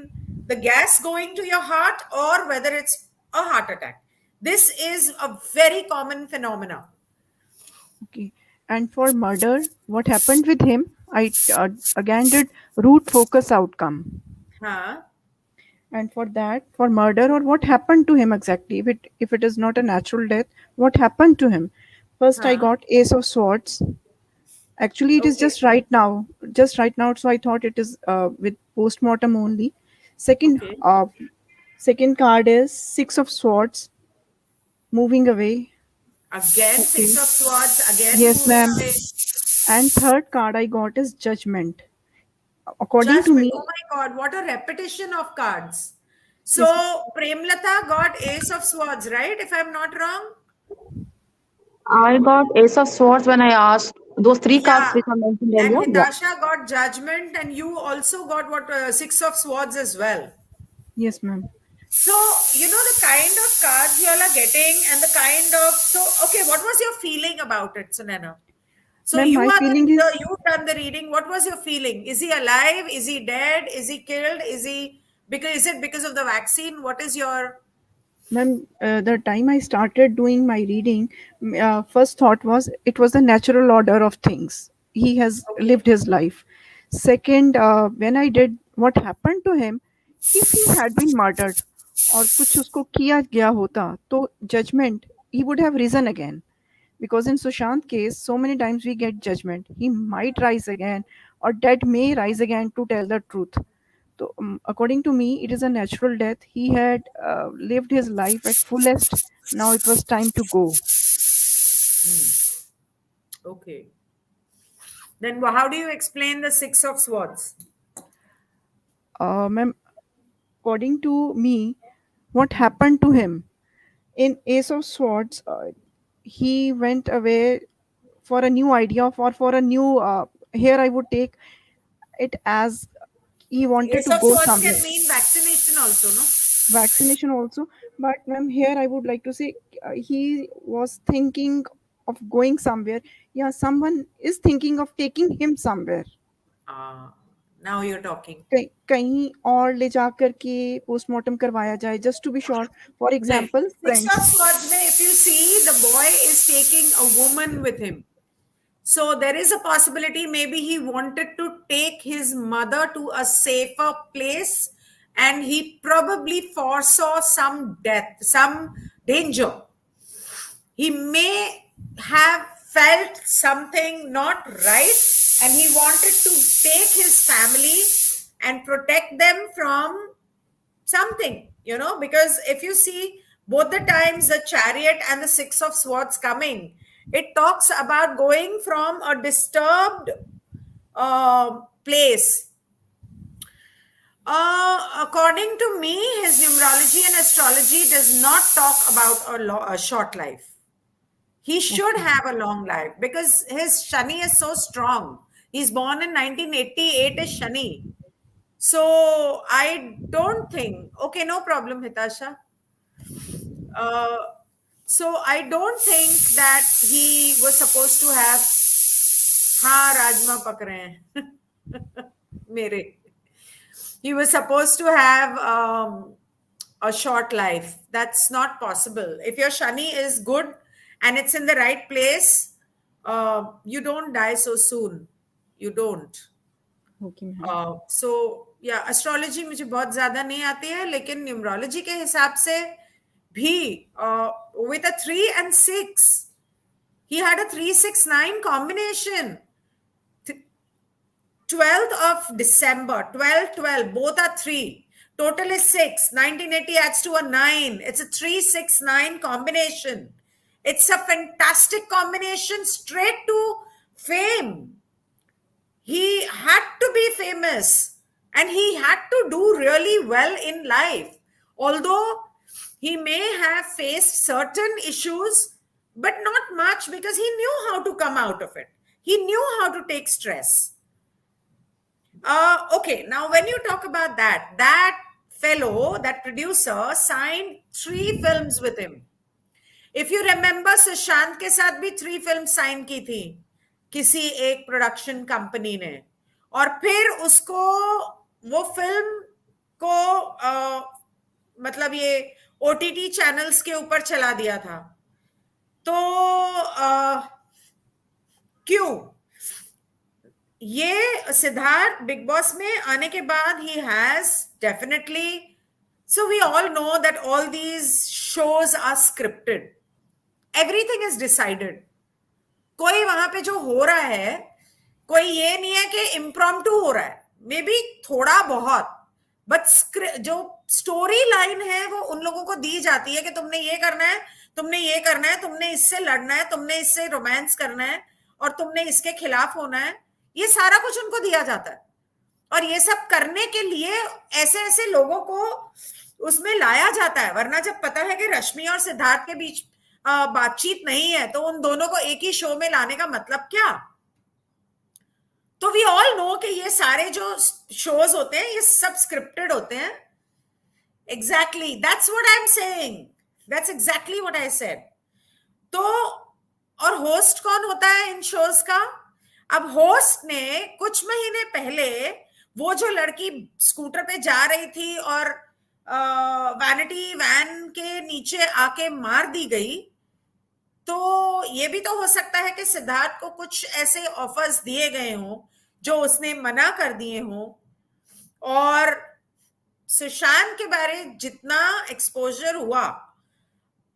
the gas going to your heart or whether it's a heart attack. This is a very common phenomena. Okay. And for murder, what happened with him? I again did root focus outcome. Huh? And for that, for murder, or what happened to him exactly? If it is not a natural death, what happened to him? First, I Huh? got Ace of Swords. Actually, it is Okay. just right now. So I thought it is with postmortem only. Second, Okay. second card is Six of Swords, moving away. Again, Okay. Six of Swords, again Yes, moving ma'am. away. And third card I got is Judgment. According to Judgment. me, Oh my God, what a repetition of cards. So, yes, Premlata got Ace of Swords, right? If I'm not wrong? I got Ace of Swords when I asked those three cards Yeah. which I mentioned And earlier. Yeah. Hitasha got Judgment, and you also got what, Six of Swords as well. yes, ma'am. So, the kind of cards you all are getting, and the kind of, okay, what was your feeling about it, Sunena? So Ma'am, my feeling is you done the reading. What was your feeling? Is he alive? Is he dead? Is he killed? Is it because of the vaccine? What is your, Ma'am, the time I started doing my reading, first thought was it was the natural order of things. He has okay? lived his life. Second, when I did what happened to him, if he had been murdered और कुछ उसको किया गया होता, तो judgment, he would have risen again. Because in Sushant case, so many times we get judgment. He might rise again, or dead may rise again to tell the truth. So, according to me, it is a natural death. He had lived his life at fullest. Now it was time to go. Okay. Then how do you explain the Six of Swords? Ma'am, according to me, what happened to him in Ace of Swords? He went away for a new idea, for a new. Here, I would take it as he wanted Ace to of go Swords somewhere. can mean vaccination also, no? Vaccination also, but ma'am, here I would like to say he was thinking of going somewhere. Yeah, someone is thinking of taking him somewhere. Now you're talking. कहीं और ले जाकर के postmortem करवाया जाए, just to be sure. For No. example, Six of friends. Swords, if you see, the boy is taking a woman with him. So there is a possibility maybe he wanted to take his mother to a safer place, and he probably foresaw some death, some danger. He may have felt something not right, and he wanted to take his family and protect them from something, because if you see both the times the Chariot and the Six of Swords coming, it talks about going from a disturbed place. According to me, his numerology and astrology does not talk about a short life. He should have a long life because his Shani is so strong. He's born in 1988 is Shani. So I don't think, okay, no problem, Hitasha. So I don't think that he was supposed to have, हाँ राजमा पक रहे हैं मेरे. He was supposed to have a short life. That's not possible. If your Shani is good and it's in the right place, you don't die so soon. You don't. Okay, ma'am. So yeah, astrology मुझे बहुत ज्यादा नहीं आती है, लेकिन numerology के हिसाब से भी with a 3 and 6, he had a 3-6-9 combination. 12th of December, 12-12, both are 3. Total is 6. 1980 adds to a 9. It's a 3-6-9 combination. It's a fantastic combination straight to fame. He had to be famous and he had to do really well in life. Although he may have faced certain issues, but not much because he knew how to come out of it. He knew how to take stress. Okay, now when you talk about that fellow, that producer, signed 3 films with him. If you remember, Sushant के साथ भी 3 film sign की थी किसी एक production company ने, और फिर उसको वो फिल्म को मतलब ये OTT चैनल्स के ऊपर चला दिया था. तो क्यों? ये सिद्धार्थ बिग बॉस में आने के बाद he has definitely, so we all know that all these shows are scripted. Everything is decided. कोई वहां पे जो हो रहा है, कोई ये नहीं है कि इम्प्रॉम्प्टू हो रहा है, मे बी थोड़ा बहुत, बट जो स्टोरी लाइन है वो उन लोगों को दी जाती है कि तुमने ये करना है, तुमने ये करना है, तुमने इससे लड़ना है, तुमने इससे रोमांस करना है, और तुमने इसके खिलाफ होना है. ये सारा कुछ उनको दिया जाता है, और ये सब करने के लिए ऐसे ऐसे लोगों को उसमें लाया जाता है. वरना जब पता है कि रश्मि और सिद्धार्थ के बीच बातचीत नहीं है, तो उन दोनों को एक ही शो में लाने का मतलब क्या? तो वी ऑल नो कि ये सारे जो शोज होते हैं ये सब स्क्रिप्टेड होते हैं. Exactly, that's what I am saying, that's exactly what I said. तो और होस्ट कौन होता है इन शोज का? अब होस्ट ने कुछ महीने पहले वो जो लड़की स्कूटर पे जा रही थी और वैनिटी वैन के नीचे आके मार दी गई, तो ये भी तो हो सकता है कि सिद्धार्थ को कुछ ऐसे ऑफर्स दिए गए हों जो उसने मना कर दिए हों. और सुशांत के बारे जितना एक्सपोजर हुआ,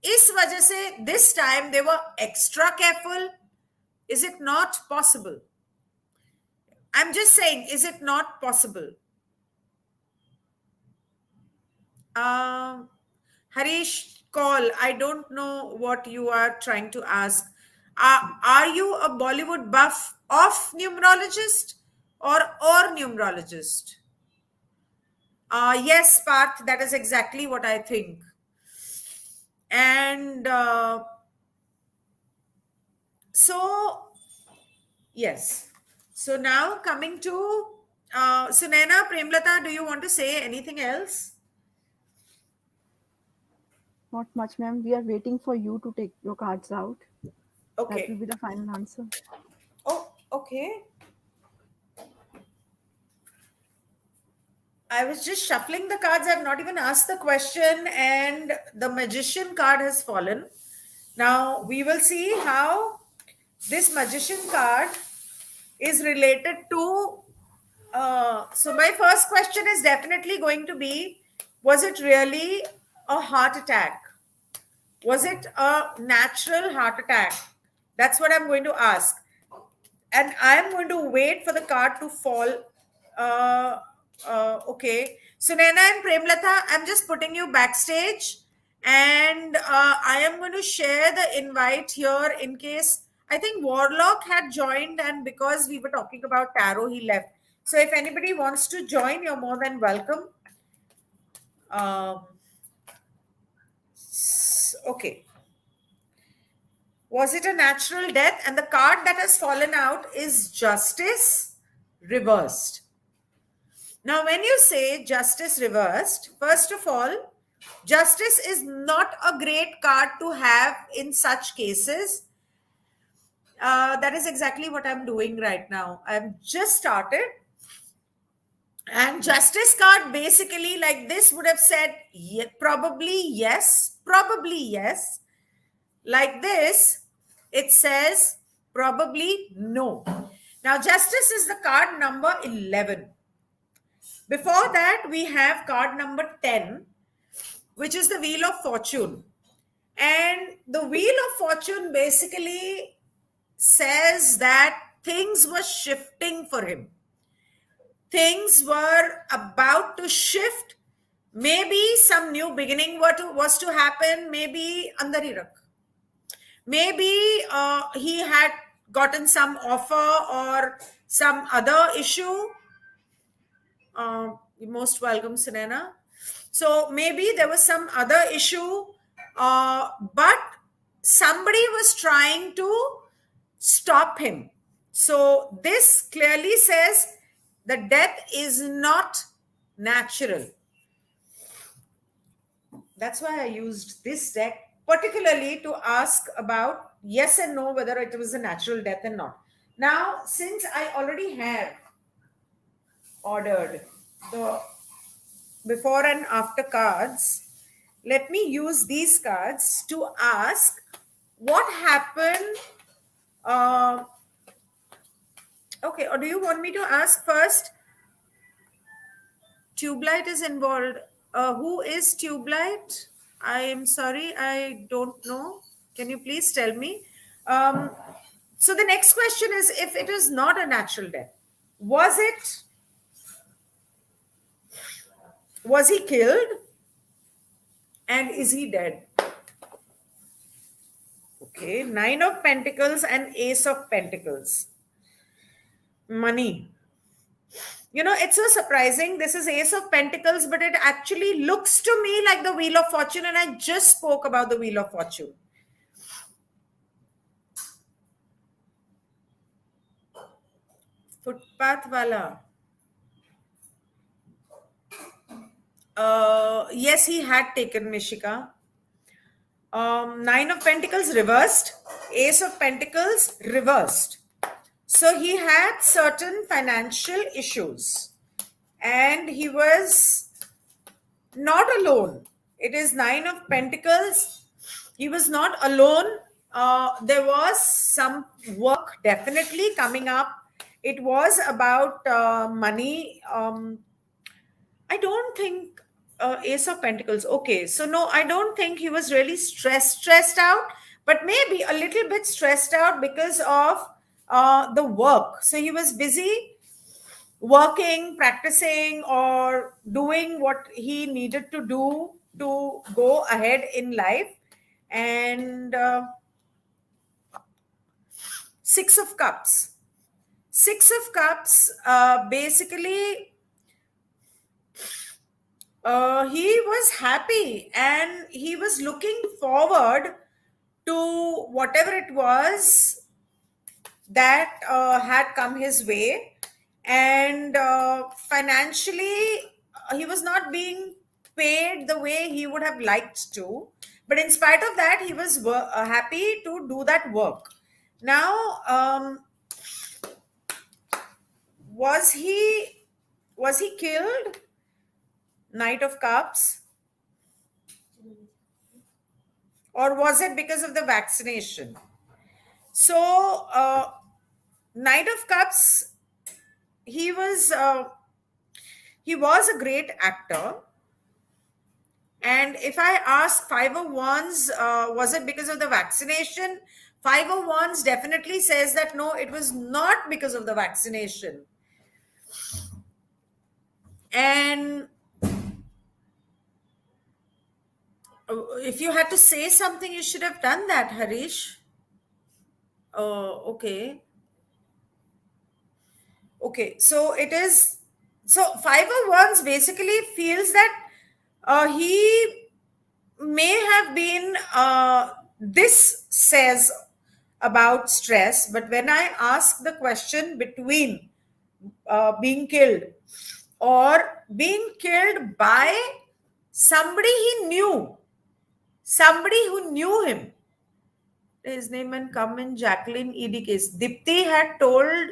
इस वजह से this time they were extra careful. Is it not possible? I'm just saying, is it not possible? Harish, call. I don't know what you are trying to ask. Are you a Bollywood buff of numerologist or numerologist? Yes, Parth, that is exactly what I think. And so, yes. So now coming to Sunaina, Premlata, do you want to say anything else? Not much, ma'am. We are waiting for you to take your cards out. That will Okay. be the final answer. Oh, okay. I was just shuffling the cards. I've not even asked the question, and the magician card has fallen. Now we will see how this magician card is related to. So my first question is definitely going to be, was it really a heart attack? Was it a natural heart attack? That's what I'm going to ask. And I'm going to wait for the card to fall. Okay. Sunaina and Premlata, I'm just putting you backstage. And I am going to share the invite here in case, I think Warlock had joined, and because we were talking about tarot, he left. So if anybody wants to join, you're more than welcome. Okay. Was it a natural death? And the card that has fallen out is Justice reversed. Now, when you say Justice reversed, first of all, Justice is not a great card to have in such cases. That is exactly what I'm doing right now. I've just started. And Justice card basically like this would have said probably yes. Like this, it says probably no. Now, Justice is the card number 11. Before that, we have card number 10, which is the Wheel of Fortune. And the Wheel of Fortune basically says that things were shifting for him. Things were about to shift. Maybe some new beginning was to happen. Maybe andar hi rakh. Maybe he had gotten some offer or some other issue. You're most welcome, Sinena. So maybe there was some other issue, but somebody was trying to stop him. So this clearly says the death is not natural. That's why I used this deck particularly to ask about yes and no, whether it was a natural death or not. Now, since I already have ordered the before and after cards, let me use these cards to ask what happened. Okay, or do you want me to ask first? Tube light is involved. Who is tube light? I am sorry, I don't know. Can you please tell me? So the next question is, if it is not a natural death, was he killed, and is he dead? Okay, 9 of Pentacles and Ace of Pentacles. Money. You know, it's so surprising. This is Ace of Pentacles, but it actually looks to me like the Wheel of Fortune, and I just spoke about the Wheel of Fortune. Footpath wala. Yes, he had taken Mishika. 9 of Pentacles reversed. Ace of Pentacles reversed. So he had certain financial issues, and he was not alone. It is 9 of Pentacles. He was not alone. There was some work definitely coming up. It was about money. I don't think Ace of Pentacles. Okay, so no, I don't think he was really stressed out, but maybe a little bit stressed out because of the work. So he was busy working, practicing, or doing what he needed to do to go ahead in life. And Six of Cups. Six of Cups basically he was happy and he was looking forward to whatever it was that had come his way. And financially, he was not being paid the way he would have liked to. But in spite of that, he was happy to do that work. Now, was he killed? Knight of Cups. Or was it because of the vaccination? So, Knight of Cups, he was a great actor. And if I ask Five of Wands, was it because of the vaccination? Five of Wands definitely says that no, it was not because of the vaccination. And if you had to say something, you should have done that, Harish. Okay. Okay, so it is. So Five of Wands basically feels that he may have been. This says about stress, but when I ask the question between being killed or being killed by somebody he knew, somebody who knew him, his name and come in Jacqueline ED case. Dipti had told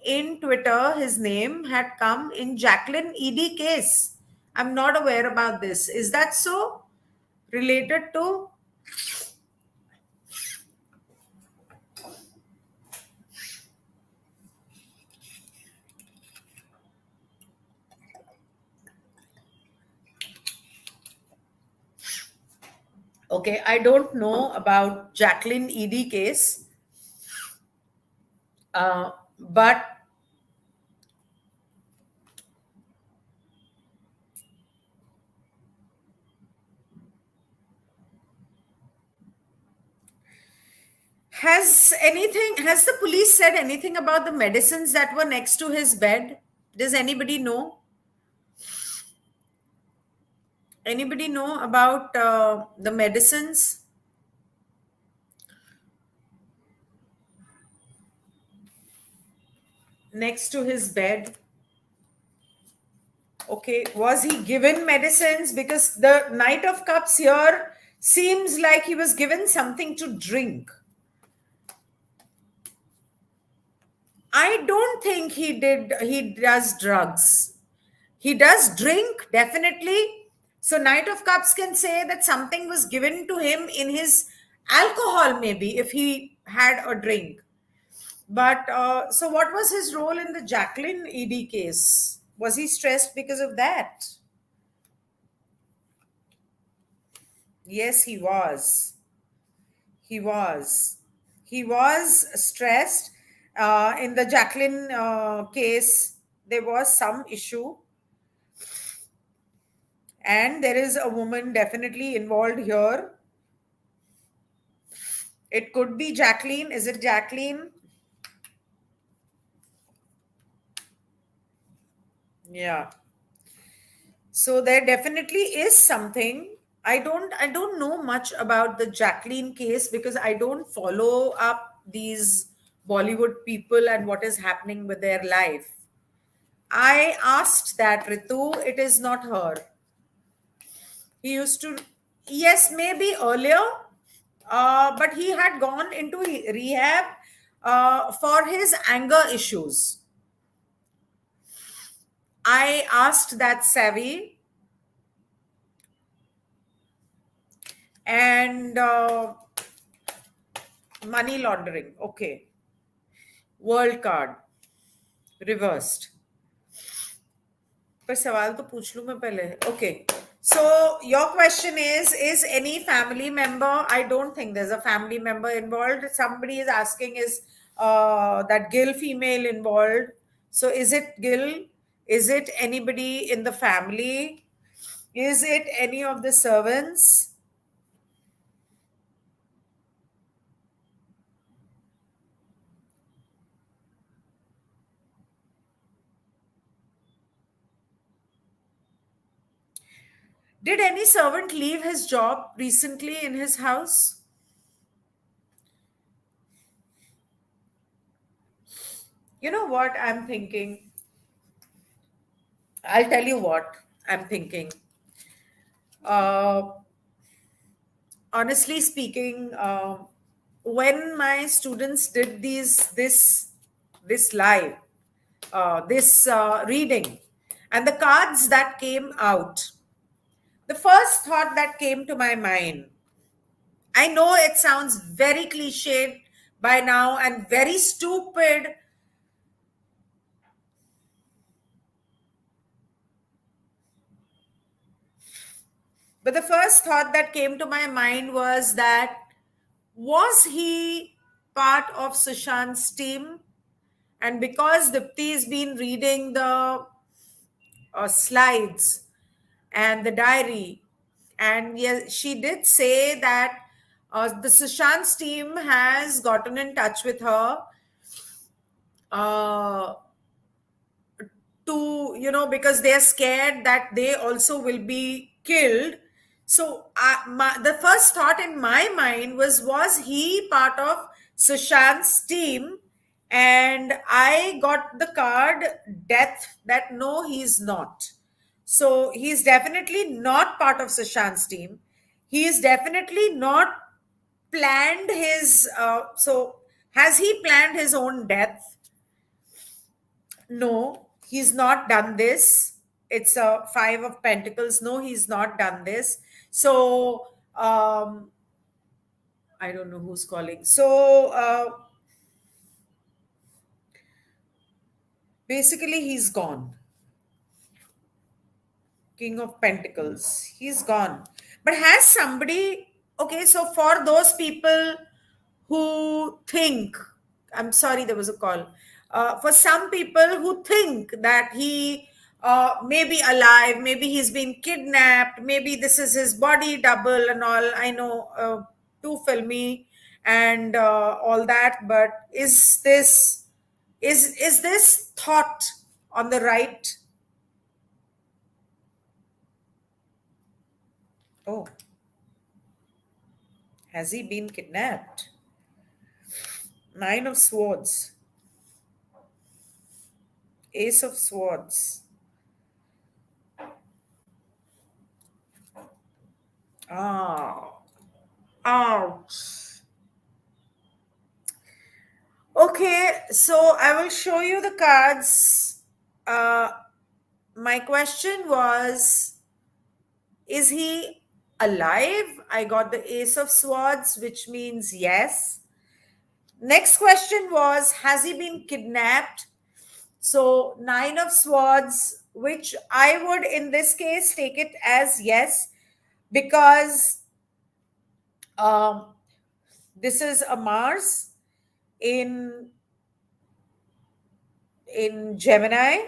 in Twitter his name had come in Jacqueline ED case. I'm not aware about this. Is that so? Related to? Okay, I don't know about Jacqueline ED case, but Has the police said anything about the medicines that were next to his bed? Does anybody know? Anybody know about the medicines next to his bed? Okay, was he given medicines? Because the Knight of Cups here seems like he was given something to drink. I don't think he does drugs. He does drink, definitely. So Knight of Cups can say that something was given to him in his alcohol, maybe, if he had a drink. But so what was his role in the Jacqueline ED case? Was he stressed because of that? Yes, he was. He was. He was stressed. In the Jacqueline case, there was some issue. And there is a woman definitely involved here. It could be Jacqueline. Is it Jacqueline? Yeah. So there definitely is something. I don't know much about the Jacqueline case because I don't follow up these Bollywood people and what is happening with their life. I asked that, Ritu. It is not her. He used to, yes, maybe earlier, but he had gone into rehab for his anger issues. I asked that Savvy, and money laundering. Okay. World card reversed. पर सवाल तो पूछ लूं मैं पहले. Okay. So your question is any family member? I don't think there's a family member involved. Somebody is asking, is that Gill female involved? So is it Gill? Is it anybody in the family? Is it any of the servants? Did any servant leave his job recently in his house? You know what I'm thinking? I'll tell you what I'm thinking. Honestly speaking, when my students did this live, this reading, and the cards that came out, the first thought that came to my mind, I know it sounds very cliched by now and very stupid. But the first thought that came to my mind was he part of Sushant's team? And because Dipti's been reading the slides and the diary, and yes, she did say that the Sushant's team has gotten in touch with her to, because they're scared that they also will be killed. So the first thought in my mind was he part of Sushant's team? And I got the card death, that no, he's not. So he's definitely not part of Sushant's team. He is definitely not planned his so has he planned his own death? No, he's not done this. It's a Five of Pentacles. No, he's not done this. So, I don't know who's calling. So, basically, he's gone. King of Pentacles. He's gone. But has somebody, okay, so for those people who think, I'm sorry, there was a call. For some people who think that he may be alive, maybe he's been kidnapped, maybe this is his body double and all, I know, too filmy. and all that. But is this thought on the right? Oh, has he been kidnapped? Nine of Swords, Ace of Swords. Ah, ouch. Okay, so I will show you the cards. My question was, is he alive? I got the Ace of Swords, which means yes. Next question was, has he been kidnapped? So, Nine of Swords, which I would in this case take it as yes, because this is a Mars in Gemini,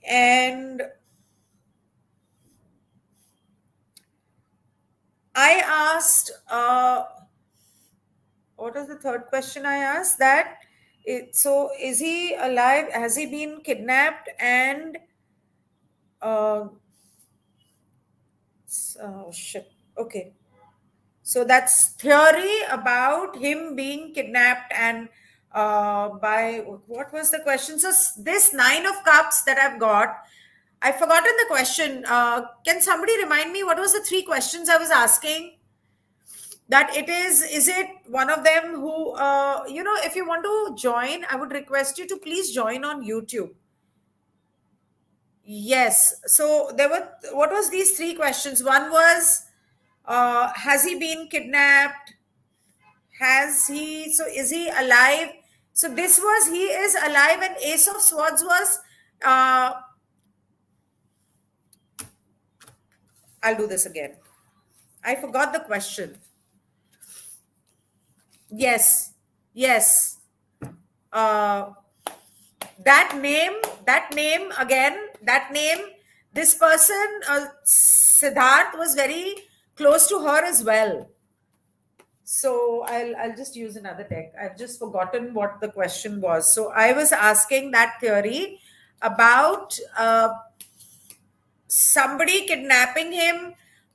and I asked, what was the third question I asked? That so is he alive? Has he been kidnapped? And oh shit. Okay. So that's theory about him being kidnapped and by what was the question? So this Nine of Cups that I've got, I've forgotten the question. Can somebody remind me what was the three questions I was asking? That is it one of them who if you want to join, I would request you to please join on YouTube. Yes, so there were, what was these three questions? One was, has he been kidnapped? Is he alive? So this was, he is alive, and Ace of Swords was, I'll do this again, I forgot the question. Yes, yes. That name again, this person, Siddharth, was very close to her as well. So I'll just use another deck. I've just forgotten what the question was. So I was asking that theory about somebody kidnapping him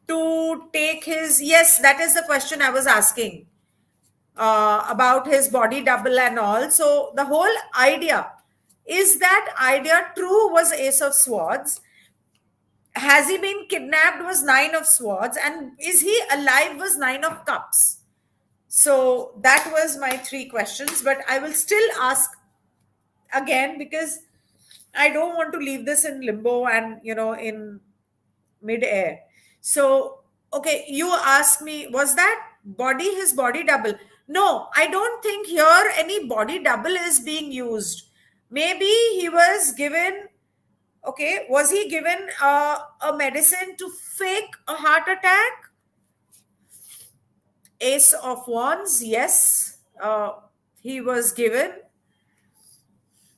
to take his, yes, that is the question I was asking, about his body double and all. So the whole idea, is that idea true, was Ace of Swords. Has he been kidnapped was Nine of Swords, and is he alive was Nine of Cups. So that was my three questions, but I will still ask again because I don't want to leave this in limbo and in mid-air. So okay, you asked me, was that his body double? No, I don't think here any body double is being used. Maybe he was given, okay, was he given a medicine to fake a heart attack? Ace of Wands, yes, he was given.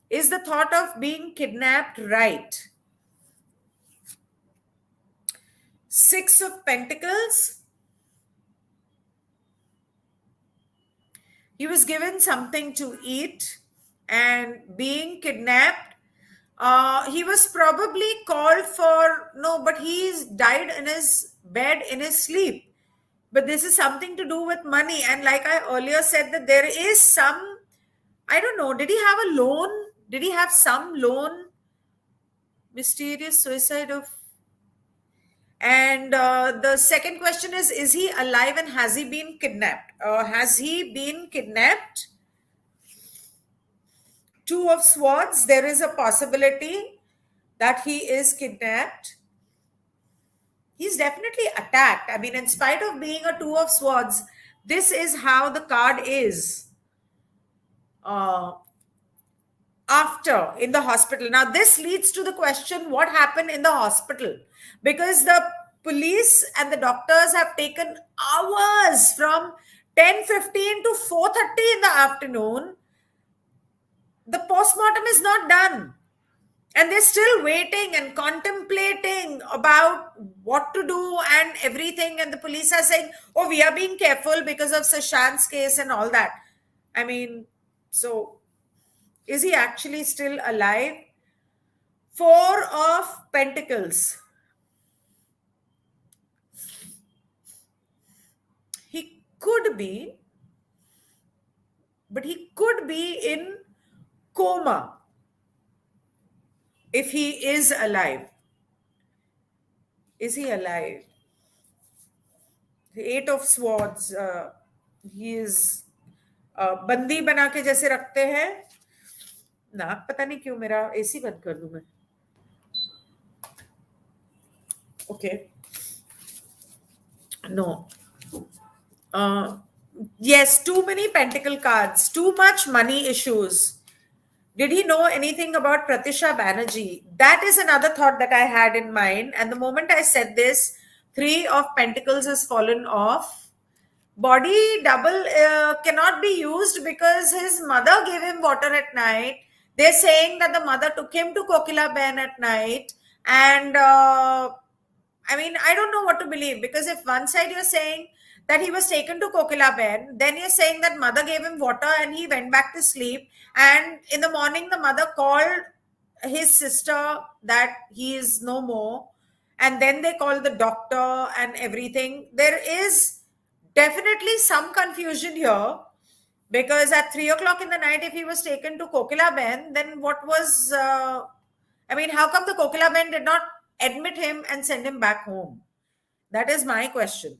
Is the thought of being kidnapped right? Six of Pentacles, he was given something to eat, and being kidnapped, he was probably called for, no, but he's died in his bed in his sleep. But this is something to do with money, and like I earlier said, that there is some, I don't know, did he have a loan? Did he have some loan? Mysterious suicide of, and the second question is he alive and has he been kidnapped? Has he been kidnapped? Two of Swords, there is a possibility that he is kidnapped. He's definitely attacked. I mean, in spite of being a Two of Swords, this is how the card is. After in the hospital. Now, this leads to the question, what happened in the hospital? Because the police and the doctors have taken hours from 10:15 to 4:30 in the afternoon. The postmortem is not done. And they're still waiting and contemplating about what to do and everything. And the police are saying, oh, we are being careful because of Sushant's case and all that. I mean, so is he actually still alive? Four of Pentacles. He could be, but he could be in coma if he is alive. Is he alive? The Eight of Swords. He is बंदी बना के जैसे रखते हैं ना. पता नहीं क्यों मेरा एसी बंद कर दूं मैं. Okay. No. Yes, too many pentacle cards, too much money issues. Did he know anything about Pratisha Banerjee? That is another thought that I had in mind. And the moment I said this, Three of Pentacles has fallen off. Body double cannot be used because his mother gave him water at night. They're saying that the mother took him to Kokila Ben at night. And I mean, I don't know what to believe, because if one side you're saying that he was taken to Kokila Ben, then you're saying that mother gave him water and he went back to sleep. And in the morning, the mother called his sister that he is no more. And then they called the doctor and everything. There is definitely some confusion here, because at 3 o'clock in the night, if he was taken to Kokila Ben, then what was, I mean, how come the Kokila Ben did not admit him and send him back home? That is my question.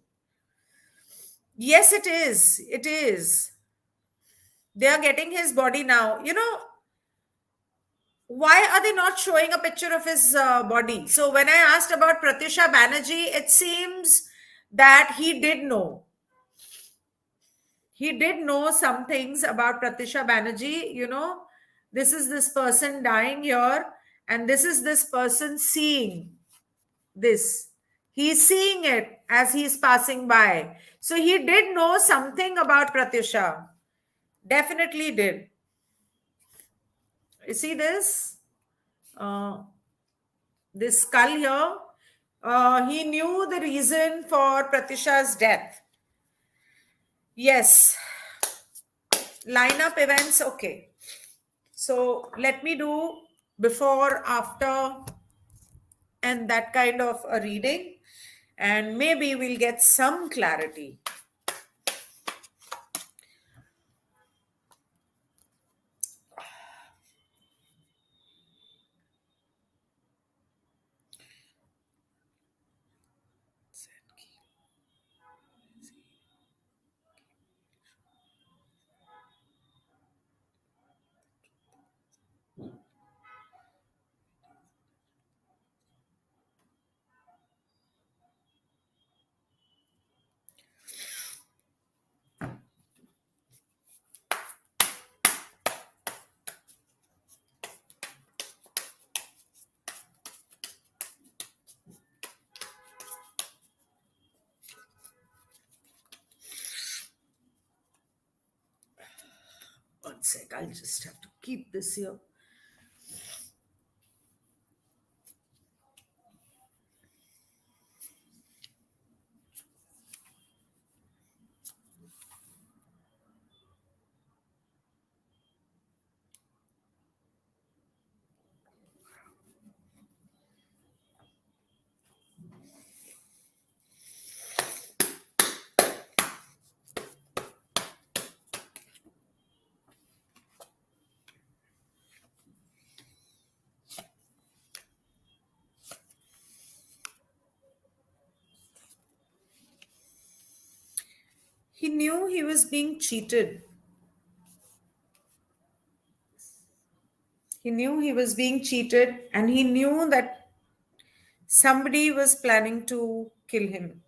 Yes, it is. It is. They are getting his body now. You know, why are they not showing a picture of his body? So when I asked about Pratisha Banerjee, it seems that he did know. He did know some things about Pratisha Banerjee. You know, this is this person dying here, and this is this person seeing this. He's seeing it as he's passing by. So he did know something about Pratyusha. Definitely did. You see this? This skull here. He knew the reason for Pratyusha's death. Yes. Lineup events. Okay. So let me do before, after, and that kind of a reading, and maybe we'll get some clarity. One sec, I'll just have to keep this here. He knew he was being cheated. He knew he was being cheated, and he knew that somebody was planning to kill him.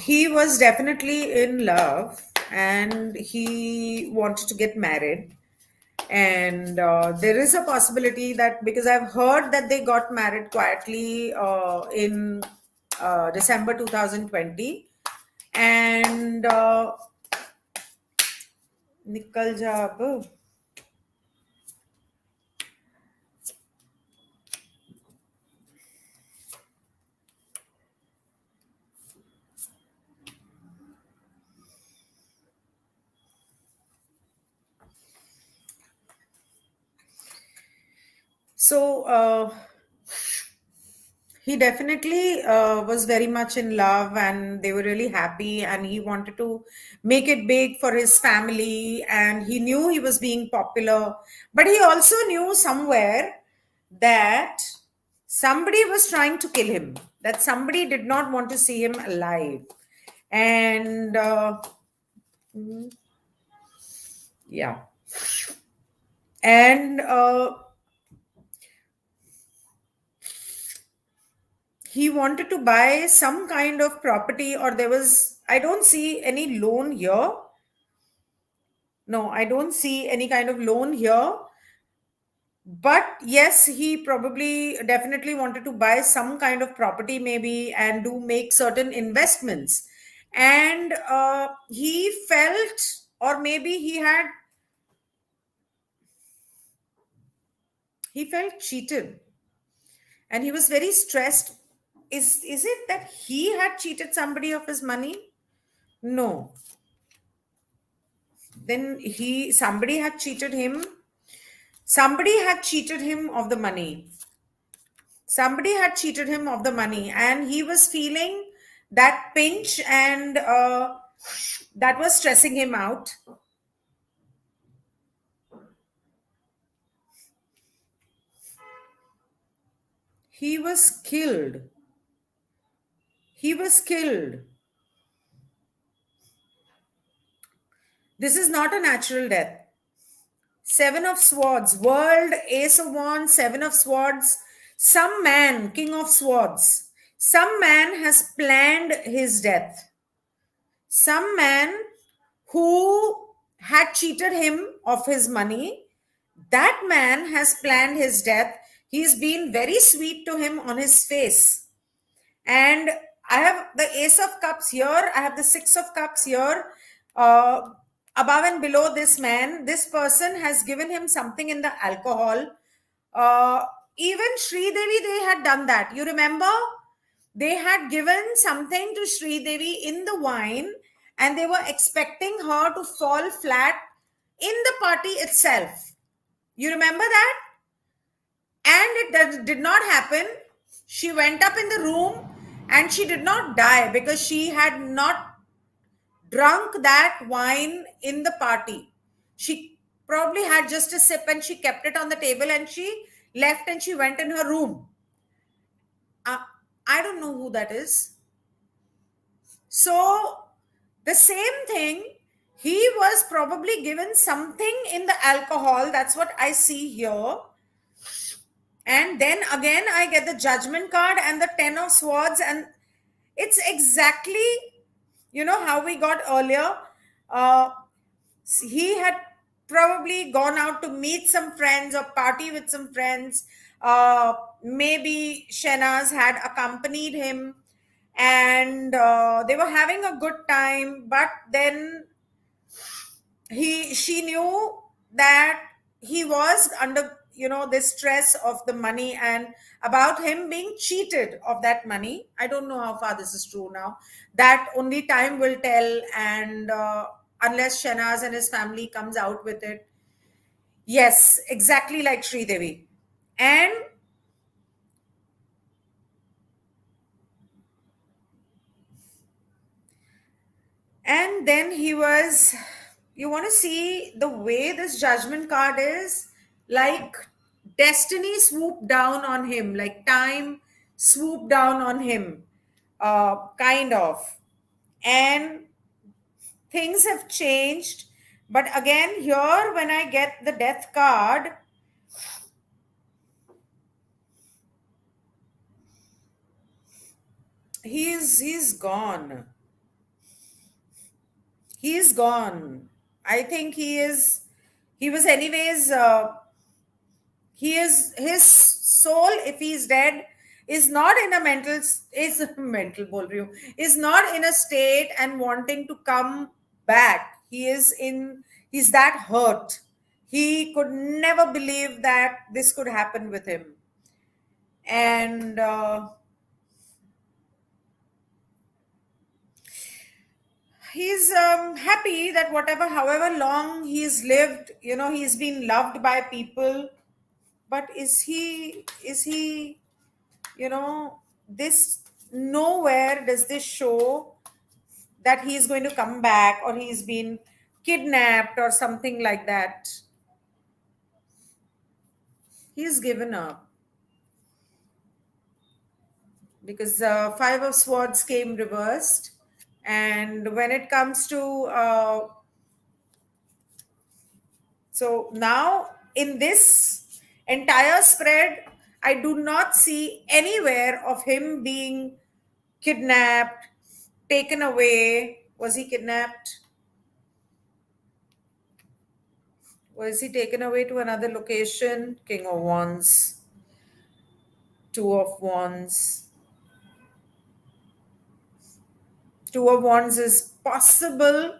he was definitely in love and he wanted to get married. And there is a possibility that, because I've heard that they got married quietly in December 2020. And निकल जा अब. So he definitely was very much in love and they were really happy, and he wanted to make it big for his family, and he knew he was being popular, but he also knew somewhere that somebody was trying to kill him, that somebody did not want to see him alive. And yeah. And he wanted to buy some kind of property, or there was, I don't see any loan here. No, I don't see any kind of loan here. But yes, he probably definitely wanted to buy some kind of property, maybe, and do make certain investments. And he felt, or maybe he felt cheated, and he was very stressed. Is it that he had cheated somebody of his money? No. Then somebody had cheated him. Somebody had cheated him of the money. Somebody had cheated him of the money, and he was feeling that pinch, and that was stressing him out. He was killed. He was killed. This is not a natural death. Seven of Swords, World, Ace of Wands, Seven of Swords. Some man, King of Swords, some man has planned his death. Some man who had cheated him of his money, that man has planned his death. He's been very sweet to him on his face. And I have the Ace of Cups here, I have the Six of Cups here. Above and below this man, this person has given him something in the alcohol. Even Sri Devi, they had done that. You remember? They had given something to Sri Devi in the wine, and they were expecting her to fall flat in the party itself. You remember that? And it did not happen. She went up in the room and she did not die because she had not drunk that wine in the party. She probably had just a sip and she kept it on the table and she left and she went in her room. I don't know who that is. So, the same thing, he was probably given something in the alcohol. That's what I see here. And then again, I get the Judgment card and the Ten of Swords, and it's exactly, how we got earlier. He had probably gone out to meet some friends or party with some friends. Maybe Shehnaz had accompanied him, and they were having a good time. But then she knew that he was under this stress of the money and about him being cheated of that money. I don't know how far this is true now. That only time will tell, and unless Shehnaz and his family comes out with it. Yes, exactly like Sri Devi. And then you want to see the way this Judgment card is, like destiny swooped down on him, like time swooped down on him, kind of. And things have changed. But again, here, when I get the Death card, he's gone. he's gone. I think he was anyways, he is, his soul, if he's dead, is not in a is mental bol rahi hu, is not in a state and wanting to come back. He's that hurt. He could never believe that this could happen with him. And he's happy that whatever, however long he's lived, he's been loved by people. But is he, this, nowhere does this show that he's going to come back or he's been kidnapped or something like that. He's given up because Five of Swords came reversed. And when it comes to so now in this entire spread, I do not see anywhere of him being kidnapped, taken away. Was he kidnapped? Was he taken away to another location? King of Wands, Two of Wands. Two of Wands is possible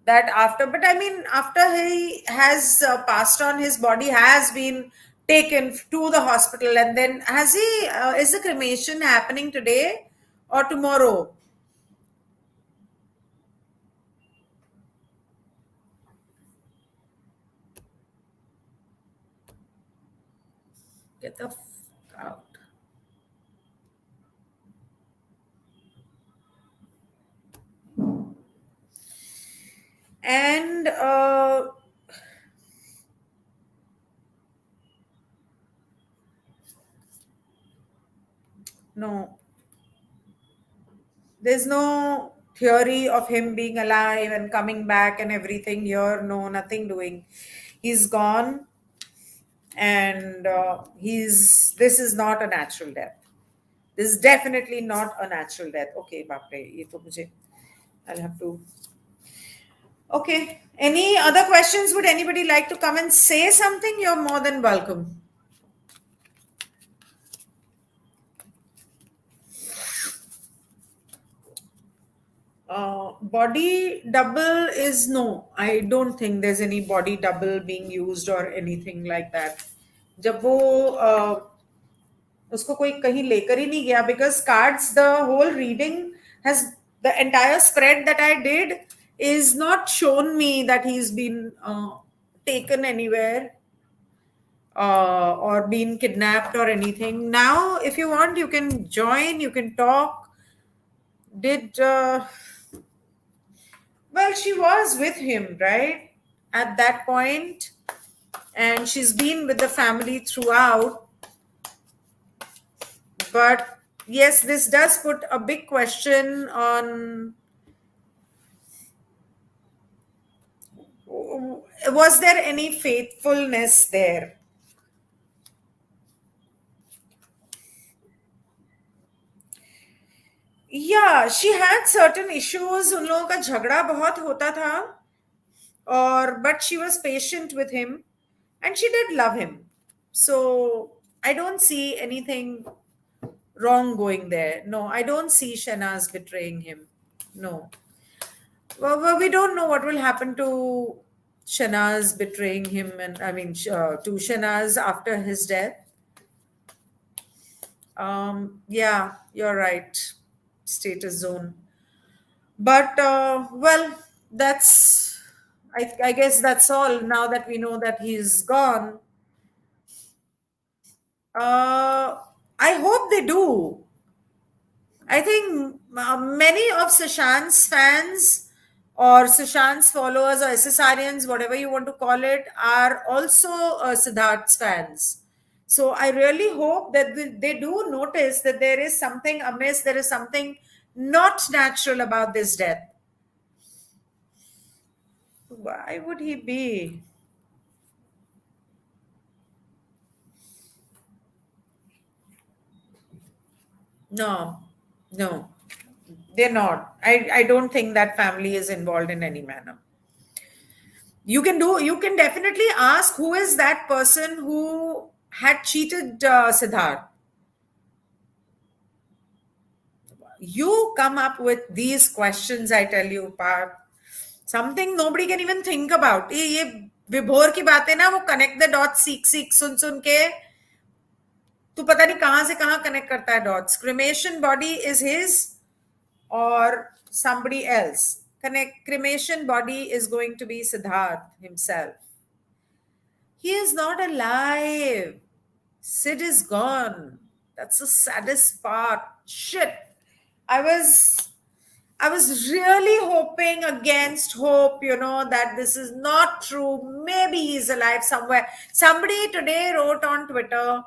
that after, but I mean, after he has passed on, his body has been taken to the hospital. And then is the cremation happening today or tomorrow? Get the out. And no, there's no theory of him being alive and coming back and everything here. No, nothing doing. He's gone. And this is not a natural death. This is definitely not a natural death. Okay, bapre, ye to mujhe, I'll have to. Okay. Any other questions? Would anybody like to come and say something? You're more than welcome. Body double is no. I don't think there's any body double being used or anything like that. जब वो उसको कोई कहीं लेकर ही नहीं गया, because cards, the whole reading has, the entire spread that I did is not shown me that he's been taken anywhere or been kidnapped or anything. Now, if you want, you can join, you can talk. Well, she was with him, right? At that point, and she's been with the family throughout. But yes, this does put a big question on, was there any faithfulness there? Yeah, she had certain issues. उन लोगों का झगड़ा बहुत होता था, और but she was patient with him and she did love him. So I don't see anything wrong going there. No, I don't see Shanaz betraying him. No. Well, we don't know what will happen to Shanaz betraying him, and I mean to Shanaz after his death. Yeah, you're right. Status zone. But well, that's, I guess that's all. Now that we know that he's gone, I hope they do. I think many of Sushant's fans or Sushant's followers or SSRians, whatever you want to call it, are also Siddharth's fans. So I really hope that they do notice that there is something amiss, there is something not natural about this death. Why would he be? No, no. They're not. I don't think that family is involved in any manner. You can definitely ask who is that person who had cheated Siddharth. You come up with these questions, I tell you, Parth. Something nobody can even think about. ये विभोर की बातें ना, वो connect the dots सीख सीख सुन सुन के तू पता नहीं कहां से कहां connect करता है dots. Cremation body is his or somebody else. Cremation body is going to be Siddharth himself. He is not alive. Sid is gone. That's the saddest part. Shit. I was really hoping against hope, that this is not true. Maybe he's alive somewhere. Somebody today wrote on Twitter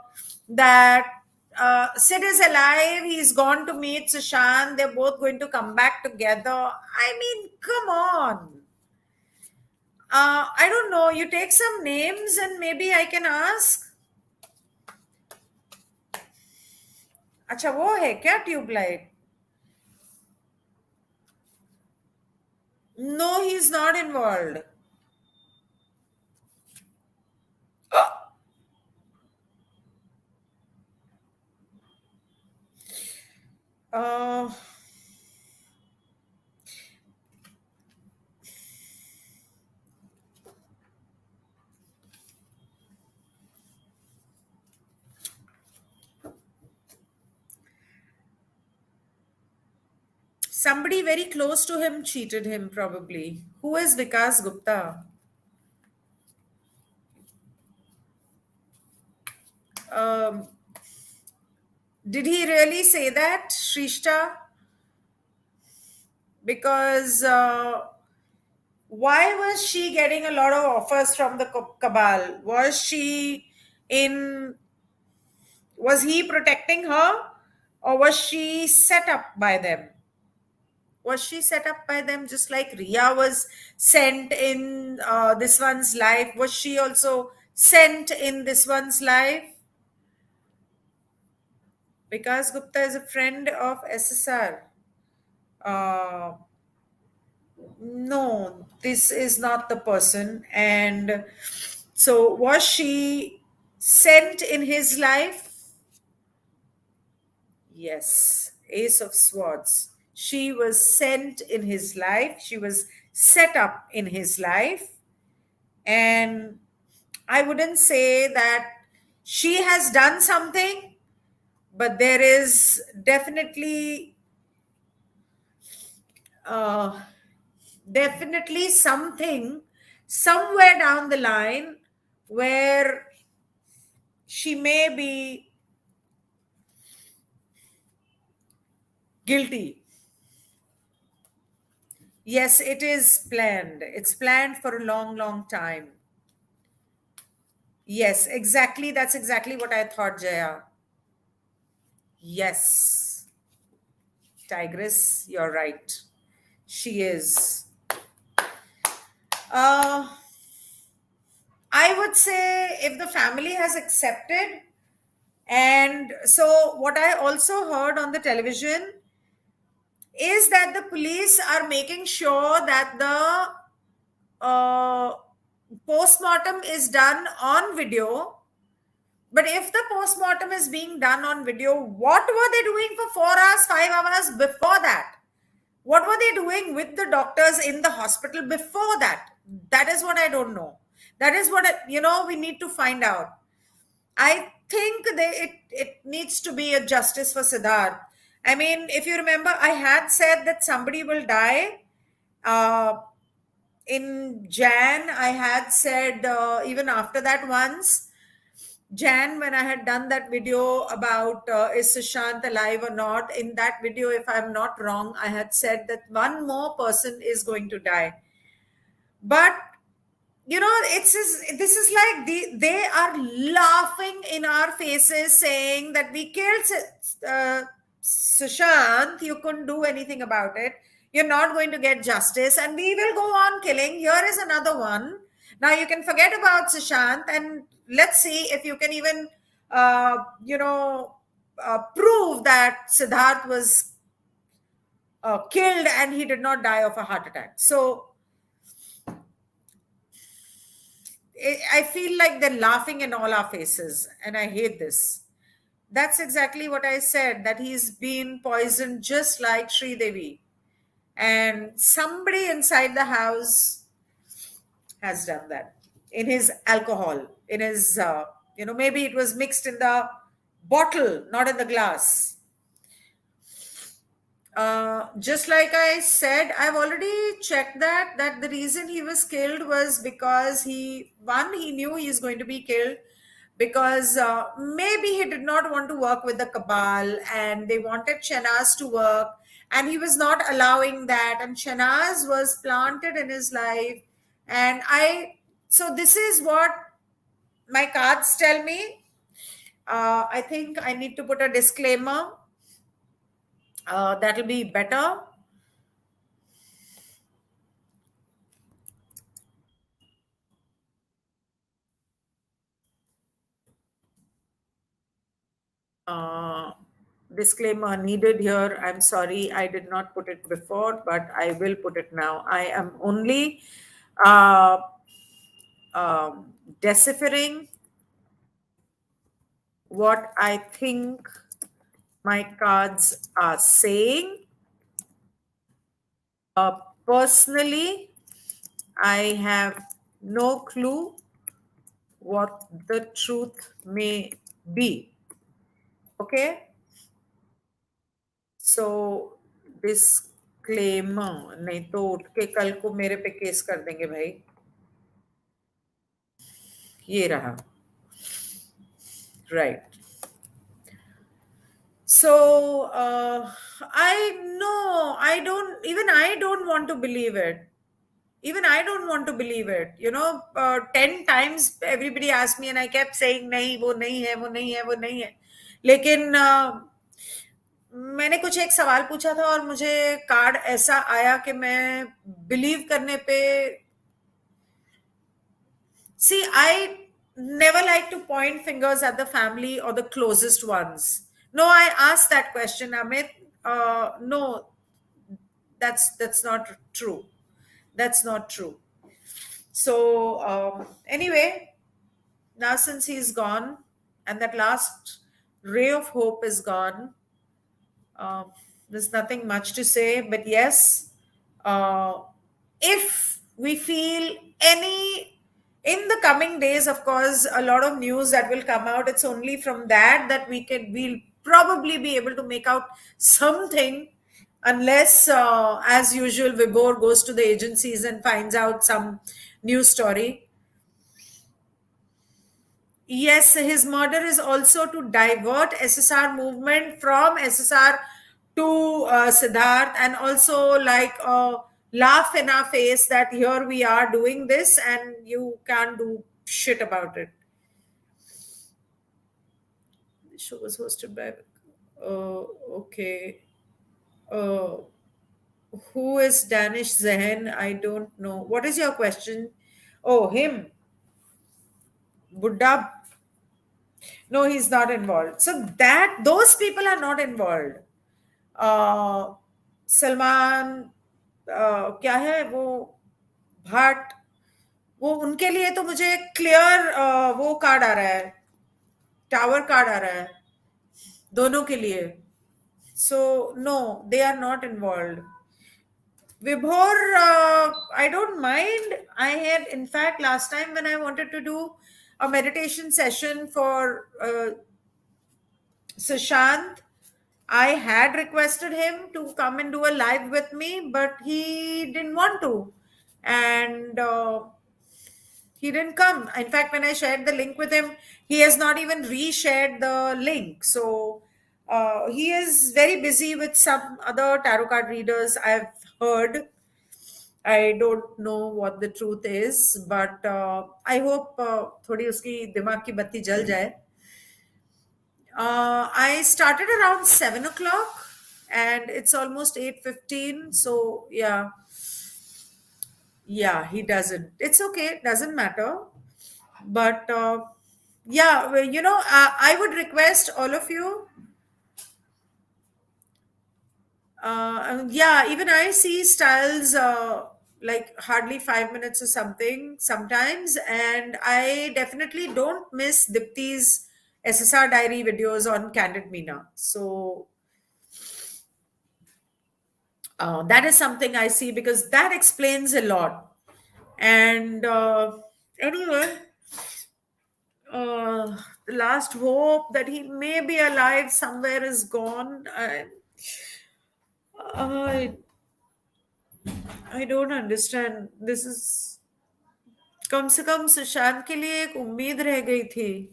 that Sid is alive. He's gone to meet Sushant. They're both going to come back together. I mean, come on. I don't know. You take some names and maybe I can ask. अच्छा वो है क्या tubelight? No, he's not involved. Uh, Somebody very close to him cheated him, probably. Who is Vikas Gupta? Did he really say that, Shrishta? Because why was she getting a lot of offers from the cabal? Was he protecting her, or was she set up by them? Was she set up by them just like Riya was sent in this one's life? Was she also sent in this one's life? Vikas Gupta is a friend of SSR. No, this is not the person. And so was she sent in his life? Yes, Ace of Swords. She was sent in his life. She was set up in his life. And I wouldn't say that she has done something, but there is definitely something somewhere down the line where she may be guilty. Yes, it is planned. It's planned for a long, long time. Yes, exactly. That's exactly what I thought, Jaya. Yes. Tigress, you're right. She is. I would say if the family has accepted, and so what I also heard on the television is that the police are making sure that the postmortem is done on video. But if the postmortem is being done on video, what were they doing for 4 hours, 5 hours before that? What were they doing with the doctors in the hospital before that? That is what I don't know. That is what, we need to find out. I think it needs to be a justice for Siddharth. I mean, if you remember, I had said that somebody will die. In Jan, I had said, even after that once, Jan, when I had done that video about is Sushant alive or not, in that video, if I'm not wrong, I had said that one more person is going to die. But this is like they are laughing in our faces, saying that we killed Sushant. You couldn't do anything about it. You're not going to get justice, and we will go on killing. Here is another one. Now you can forget about Sushant, and let's see if you can even, prove that Siddharth was killed and he did not die of a heart attack. So I feel like they're laughing in all our faces, and I hate this. That's exactly what I said, that he's been poisoned just like Sri Devi. And somebody inside the house has done that in his alcohol, in his, maybe it was mixed in the bottle, not in the glass. Just like I said, I've already checked that the reason he was killed was because he knew he's going to be killed because maybe he did not want to work with the cabal and they wanted Shenaz to work and he was not allowing that, and Shenaz was planted in his life. And so this is what my cards tell me. I think I need to put a disclaimer. That'll be better. uh, Disclaimer needed here. I'm sorry, I did not put it before, but I will put it now. I am only uh, deciphering what I think my cards are saying. Personally, I have no clue what the truth may be. Okay? So disclaimer, नहीं तो उठ के कल को मेरे पे case कर देंगे भाई. ये रहा. Right. So I know I don't want to believe it. Even I don't want to believe it. 10 times everybody asked me and I kept saying नहीं वो नहीं है, वो नहीं है, वो नहीं है. लेकिन मैंने कुछ एक सवाल पूछा था और मुझे कार्ड ऐसा आया कि मैं बिलीव करने पे. See, I never like to point fingers at the family or the closest ones. No, I asked that question, Amit. No, that's not true. That's not true. So anyway, now since he's gone and that last ray of hope is gone, there's nothing much to say. But yes, if we feel any in the coming days, of course, a lot of news that will come out, it's only from that we'll probably be able to make out something, unless as usual Vibhor goes to the agencies and finds out some news story. Yes, his murder is also to divert SSR movement from SSR to Siddharth, and also like laugh in our face that here we are doing this and you can't do shit about it. The show was hosted by okay. Who is Danish Zehen? I don't know. What is your question? Oh, him. Buddha. No, he's not involved. So those people are not involved. Salman क्या है वो भाट, वो उनके लिए तो मुझे clear वो card आ रहा है, टावर कार्ड आ रहा है दोनों के लिए. So no, they are not involved. Vibhor, I don't mind. I had, in fact, last time when I wanted to do a meditation session for Sushant, I had requested him to come and do a live with me, but he didn't want to. And he didn't come. In fact, when I shared the link with him, he has not even reshared the link. So he is very busy with some other tarot card readers, I've heard. I don't know what the truth is, but I hope थोड़ी उसकी दिमाग की बत्ती जल जाए. I started around 7 o'clock and it's almost 8:15. So yeah, he doesn't. It's okay. It doesn't matter. But yeah, I would request all of you. Yeah, even I see styles like hardly 5 minutes or something sometimes, and I definitely don't miss Dipti's SSR diary videos on Candid Meena. So that is something I see because that explains a lot. And anyway, the last hope that he may be alive somewhere is gone. I I don't understand. This is कम से कम सुशांत के लिए एक उम्मीद रह गई थी.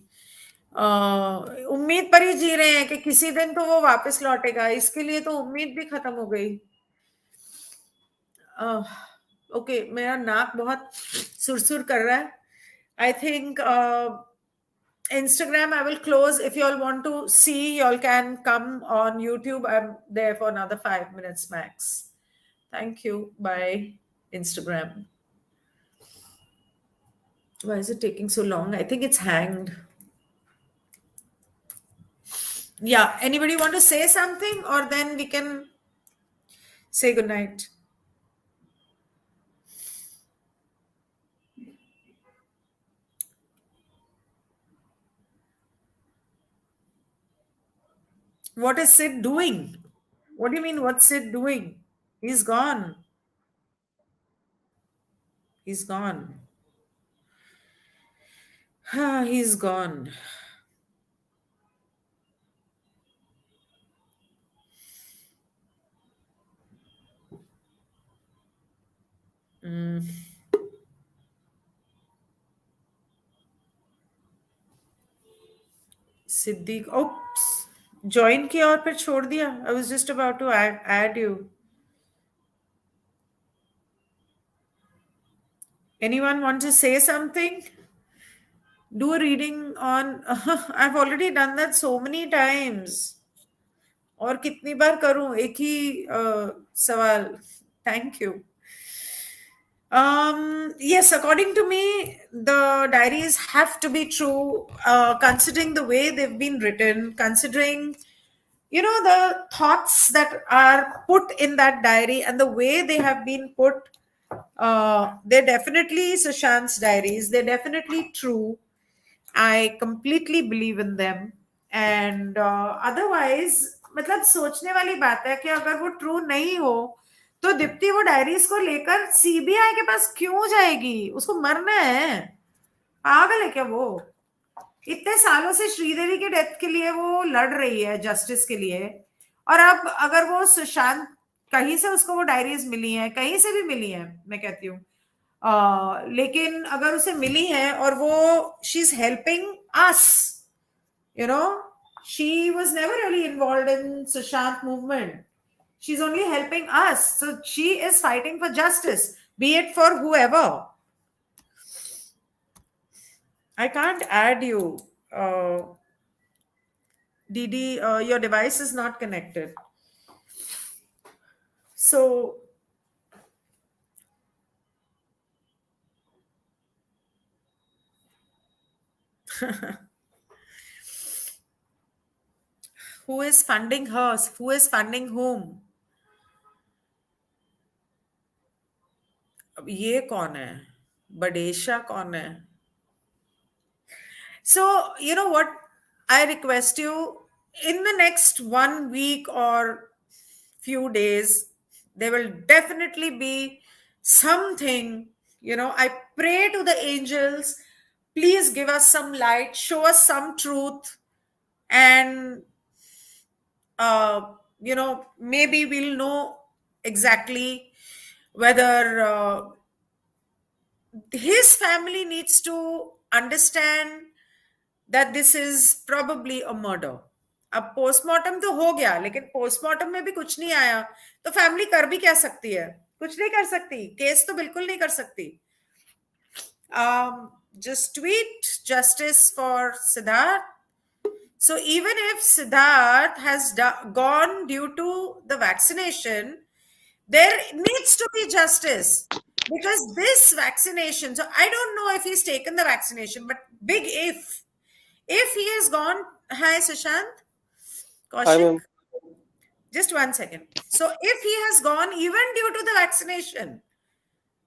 उम्मीद पर ही जी रहे हैं कि किसी दिन तो वो वापस लौटेगा. इसके लिए तो उम्मीद भी खत्म हो गई. ओके, मेरा नाक बहुत सुरसुर कर रहा है. I think Instagram I will close. If you all want to see, you all can come on YouTube. I'm there for another 5 minutes max. Thank you. Bye. Instagram. Why is it taking so long? I think it's hanged. Yeah. Anybody want to say something, or then we can say goodnight? What is Sid doing? What do you mean, what's Sid doing? He's gone. He's gone. He's gone. Siddique, oops, join किया और फिर छोड़ दिया. I was just about to add you. Anyone want to say something? Do a reading on. I've already done that so many times. और कितनी बार करूं एक ही सवाल. Thank you. Yes, according to me, the diaries have to be true, considering the way they've been written, considering, the thoughts that are put in that diary and the way they have been put. They're definitely Sushant's diaries. They're definitely true. I completely believe in them. And otherwise, मतलब सोचने वाली बात है कि अगर वो true नहीं हो तो दीप्ति वो डायरीज को लेकर सीबीआई के पास क्यों जाएगी? उसको मरना है. पागल है क्या वो? इतने सालों से श्रीदेवी के डेथ के लिए वो लड़ रही है, जस्टिस के लिए. और अब अगर वो सुशांत, कहीं से उसको वो डायरीज मिली हैं, कहीं से भी मिली हैं, मैं कहती हूँ, लेकिन अगर उसे मिली है और वो she is helping us, she was never really involved in Sushant movement. She's only helping us. So she is fighting for justice, be it for whoever. I can't add you. Didi, your device is not connected. So who is funding her? Who is funding whom? अब ये कौन है? बडेशा कौन है? So, you know what? I request you, in the next 1 week or few days, there will definitely be something. I pray to the angels, please give us some light, show us some truth, and maybe we'll know exactly whether his family needs to understand that this is probably a murder. अब postmortem तो हो गया, लेकिन postmortem में भी कुछ नहीं आया तो फैमिली कर भी क्या सकती है? कुछ नहीं कर सकती. केस तो बिल्कुल नहीं कर सकती. Just tweet justice for Siddharth. So even if Siddharth has gone due to the vaccination, there needs to be justice, because this vaccination, so I don't know if he's taken the vaccination, but big if he has gone. Hi Sushant. Hi, Kaushik, ma'am. just 1 second. So if he has gone even due to the vaccination,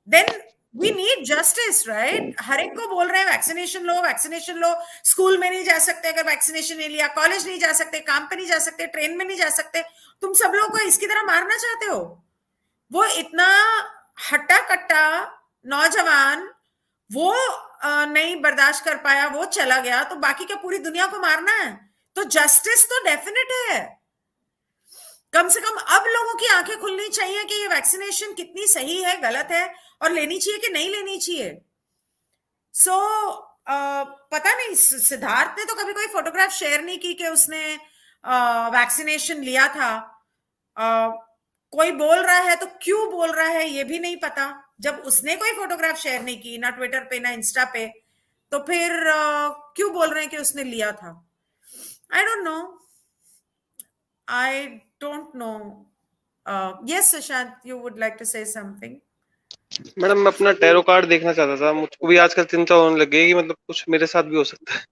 then we need justice, right? हर एक को बोल रहे हैं vaccination लो, school में नहीं जा सकते अगर वैक्सीनेशन नहीं लिया, कॉलेज नहीं जा सकते, काम पे नहीं जा सकते, ट्रेन में नहीं जा सकते, तुम सब लोगों को इसकी तरह मारना चाहते हो? वो इतना हट्टा कट्टा नौजवान वो नहीं बर्दाश्त कर पाया, वो चला गया, तो बाकी क्या पूरी दुनिया को मारना है? तो जस्टिस तो डेफिनेट है। कम से कम अब लोगों की आंखें खुलनी चाहिए कि ये वैक्सीनेशन कितनी सही है, गलत है, और लेनी चाहिए कि नहीं लेनी चाहिए। सो पता नहीं, सिद्धार्थ ने तो कभी कोई फोटोग्राफ शेयर नहीं की कि उसने वैक्सीनेशन लिया था। कोई बोल रहा है तो क्यों बोल रहा है ये भी नहीं पता। जब उसने कोई फोटोग्राफ शेयर नहीं की, ना ट्विटर पे ना इंस्टा पे, तो फिर क्यों बोल रहे हैं कि उसने लिया था? I don't know, I don't know. Yes, Sushant, you would like to say something? Madam मैं अपना टैरो कार्ड देखना चाहता था, मुझको भी आजकल चिंता होने लग गई कि मतलब कुछ मेरे साथ भी हो सकता है।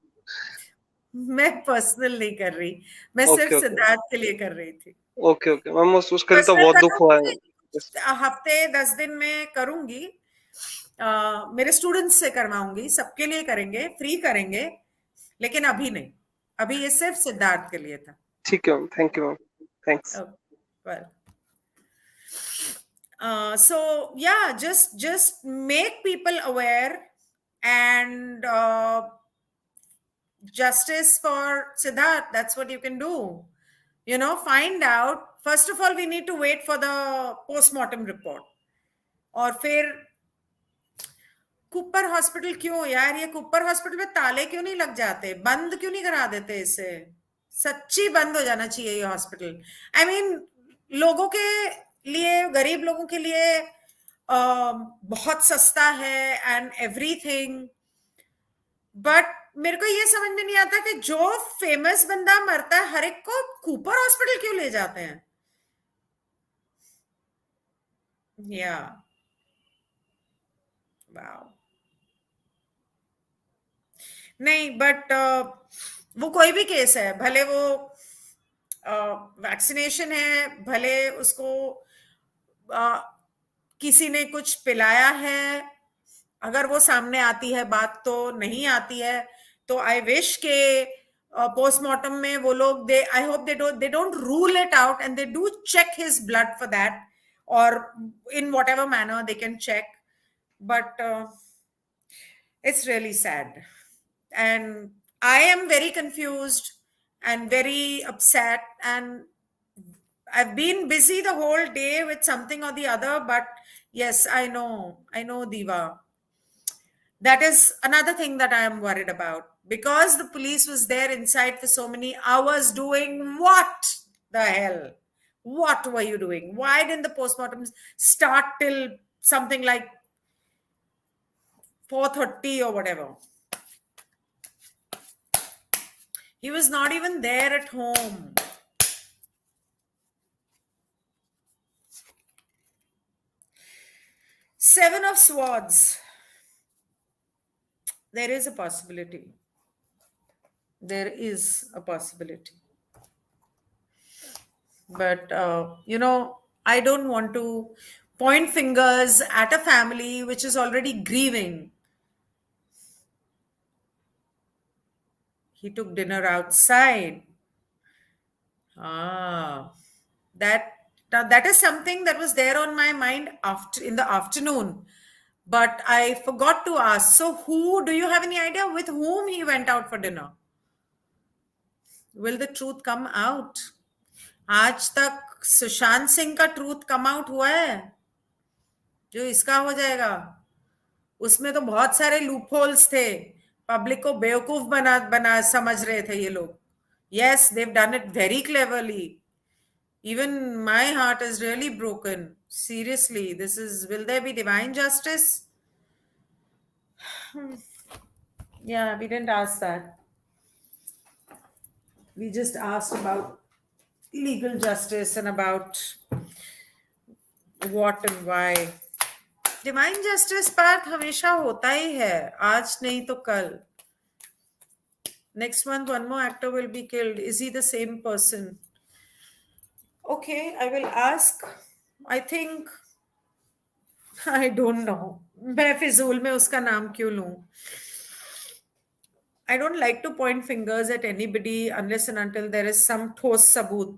मैं पर्सनल नहीं कर रही, मैं ओके सिर्फ ओके सिद्धार्थ के लिए कर रही थी। ओके ओके मैम, उसके लिए तो पर्सनल बहुत दुख हुआ है। करूंगी, हफ्ते 10 दिन में करूंगी। मेरे स्टूडेंट्स से करवाऊंगी, सबके लिए करेंगे, फ्री करेंगे, लेकिन अभी नहीं, अभी ये सिर्फ सिद्धार्थ के लिए था। ठीक है ma'am, thank you ma'am, thanks. Well, so yeah, just make people aware, and justice for Siddharth, that's what you can do. You know, find out, first of all we need to wait for the postmortem report, और फिर Cooper hospital क्यों यार, ये Cooper hospital में ताले क्यों नहीं लग जाते, बंद क्यों नहीं करा देते इसे? सच्ची बंद हो जाना चाहिए ये हॉस्पिटल। आई मीन लोगों के लिए, गरीब लोगों के लिए बहुत सस्ता है एंड एवरीथिंग, बट मेरे को ये समझ में नहीं आता कि जो फेमस बंदा मरता है हर एक को कूपर हॉस्पिटल क्यों ले जाते हैं? या वाओ, नहीं, बट वो कोई भी केस है, भले वो वैक्सीनेशन है, भले उसको किसी ने कुछ पिलाया है, अगर वो सामने आती है बात तो नहीं आती है, तो आई विश के पोस्टमार्टम में वो लोग, they I hope they don't rule it out and they do check his blood for that, और in whatever manner they can check, but it's really sad, and I am very confused and very upset, and I've been busy the whole day with something or the other, but yes, I know Diva, that is another thing that I am worried about, because the police was there inside for so many hours doing what the hell? What were you doing? Why didn't the postmortems start till something like 4:30 or whatever? He was not even there at home. Seven of Swords. There is a possibility. There is a possibility. But, you know, I don't want to point fingers at a family which is already grieving. He took dinner outside. That is something that was there on my mind in the afternoon, but I forgot to ask. So do you have any idea with whom he went out for dinner? Will the truth come out? आज तक सुशांत सिंह का truth come out हुआ है, जो इसका हो जाएगा? उसमें तो बहुत सारे लूप होल्स थे, पब्लिक को बेवकूफ बना समझ रहे थे ये लोग. Yes, they've done it very cleverly. Even my heart is really broken. Seriously, will there be divine justice? Yeah, we didn't ask that. We just asked about legal justice and about what and why. Divine justice part हमेशा होता ही है, आज नहीं तो कल. Next month, one more actor will be killed. Is he the same person? Okay, I will ask. I think I don't know. मैं फिजूल में उसका नाम क्यों लूं? I don't like to point fingers at anybody unless and until there is some ठोस सबूत.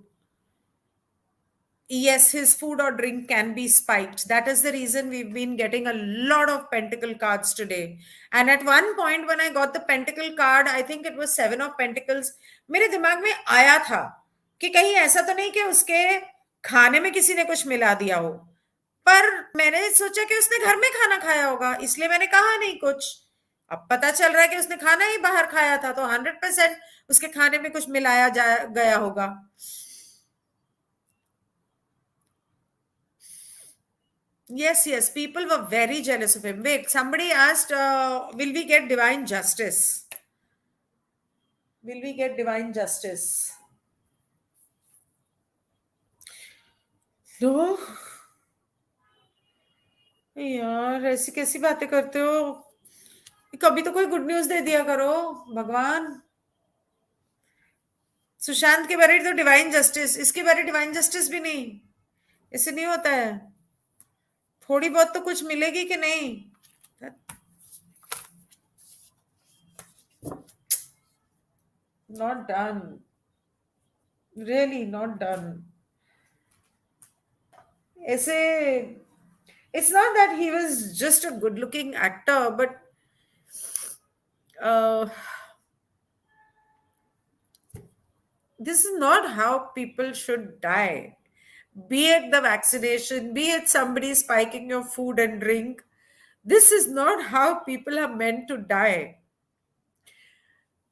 Yes, his food or drink can be spiked. That is the reason we've been getting a lot of pentacle cards today. And at one point, when I got the pentacle card, I think it was 7 of Pentacles. मेरे दिमाग में आया था कि कहीं ऐसा तो नहीं कि उसके खाने में किसी ने कुछ मिला दिया हो, पर मैंने सोचा कि उसने घर में खाना खाया होगा, इसलिए मैंने कहा नहीं कुछ. अब पता चल रहा है कि उसने खाना ही बाहर खाया था, तो 100% उसके खाने में कुछ मिलाया गया होगा. Yes, people were very jealous of him. Wait, somebody asked, will we get divine justice? Will we get divine justice? No. यार ऐसी कैसी बातें करते हो? कभी तो कोई गुड न्यूज दे दिया करो भगवान. सुशांत के बारे तो डिवाइन जस्टिस, इसके बारे डिवाइन जस्टिस भी नहीं. इससे नहीं होता है. थोड़ी बहुत तो कुछ मिलेगी कि नहीं? Not done. Really not done. ऐसे, it's not that he was just a good looking actor, but this is not how people should die. Be it the vaccination, be it somebody spiking your food and drink, this is not how people are meant to die.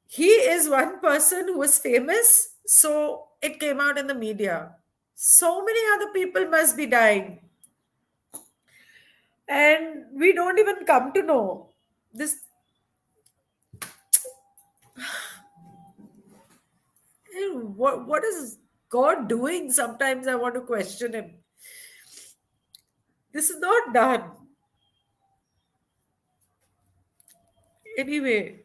He is one person who was famous, so it came out in the media. So many other people must be dying. And we don't even come to know this. What is God doing? Sometimes I want to question him. This is not done. Anyway,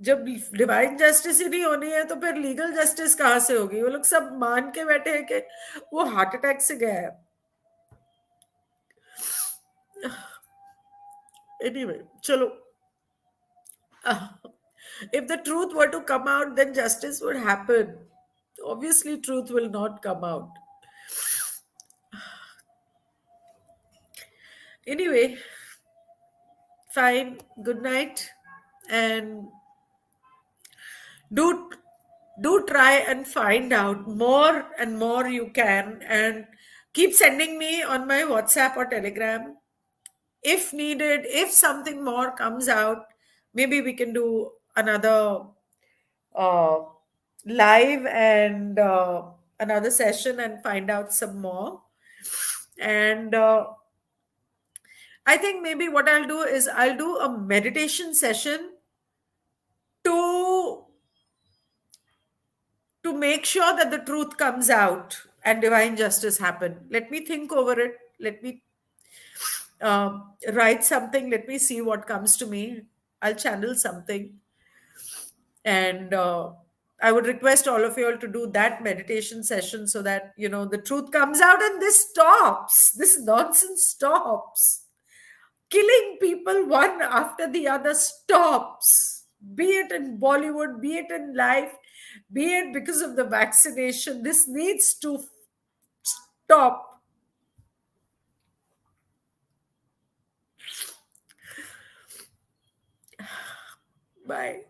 जब divine justice ही नहीं होनी है तो फिर legal justice कहाँ से होगी? वो लोग सब मान के बैठे हैं कि वो हार्ट अटैक से गया है. Anyway, चलो. If the truth were to come out, then justice would happen. Obviously, truth will not come out. Anyway, fine. Good night. And do try and find out more and more you can, and keep sending me on my WhatsApp or Telegram if needed. If something more comes out, maybe we can do another uh, live and another session and find out some more. And I think maybe what I'll do is I'll do a meditation session to make sure that the truth comes out and divine justice happen. Let me think over it. Let me write something. Let me see what comes to me. I'll channel something. And I would request all of you all to do that meditation session so that, the truth comes out and this stops. This nonsense stops. Killing people one after the other stops. Be it in Bollywood, be it in life, be it because of the vaccination. This needs to stop. Bye.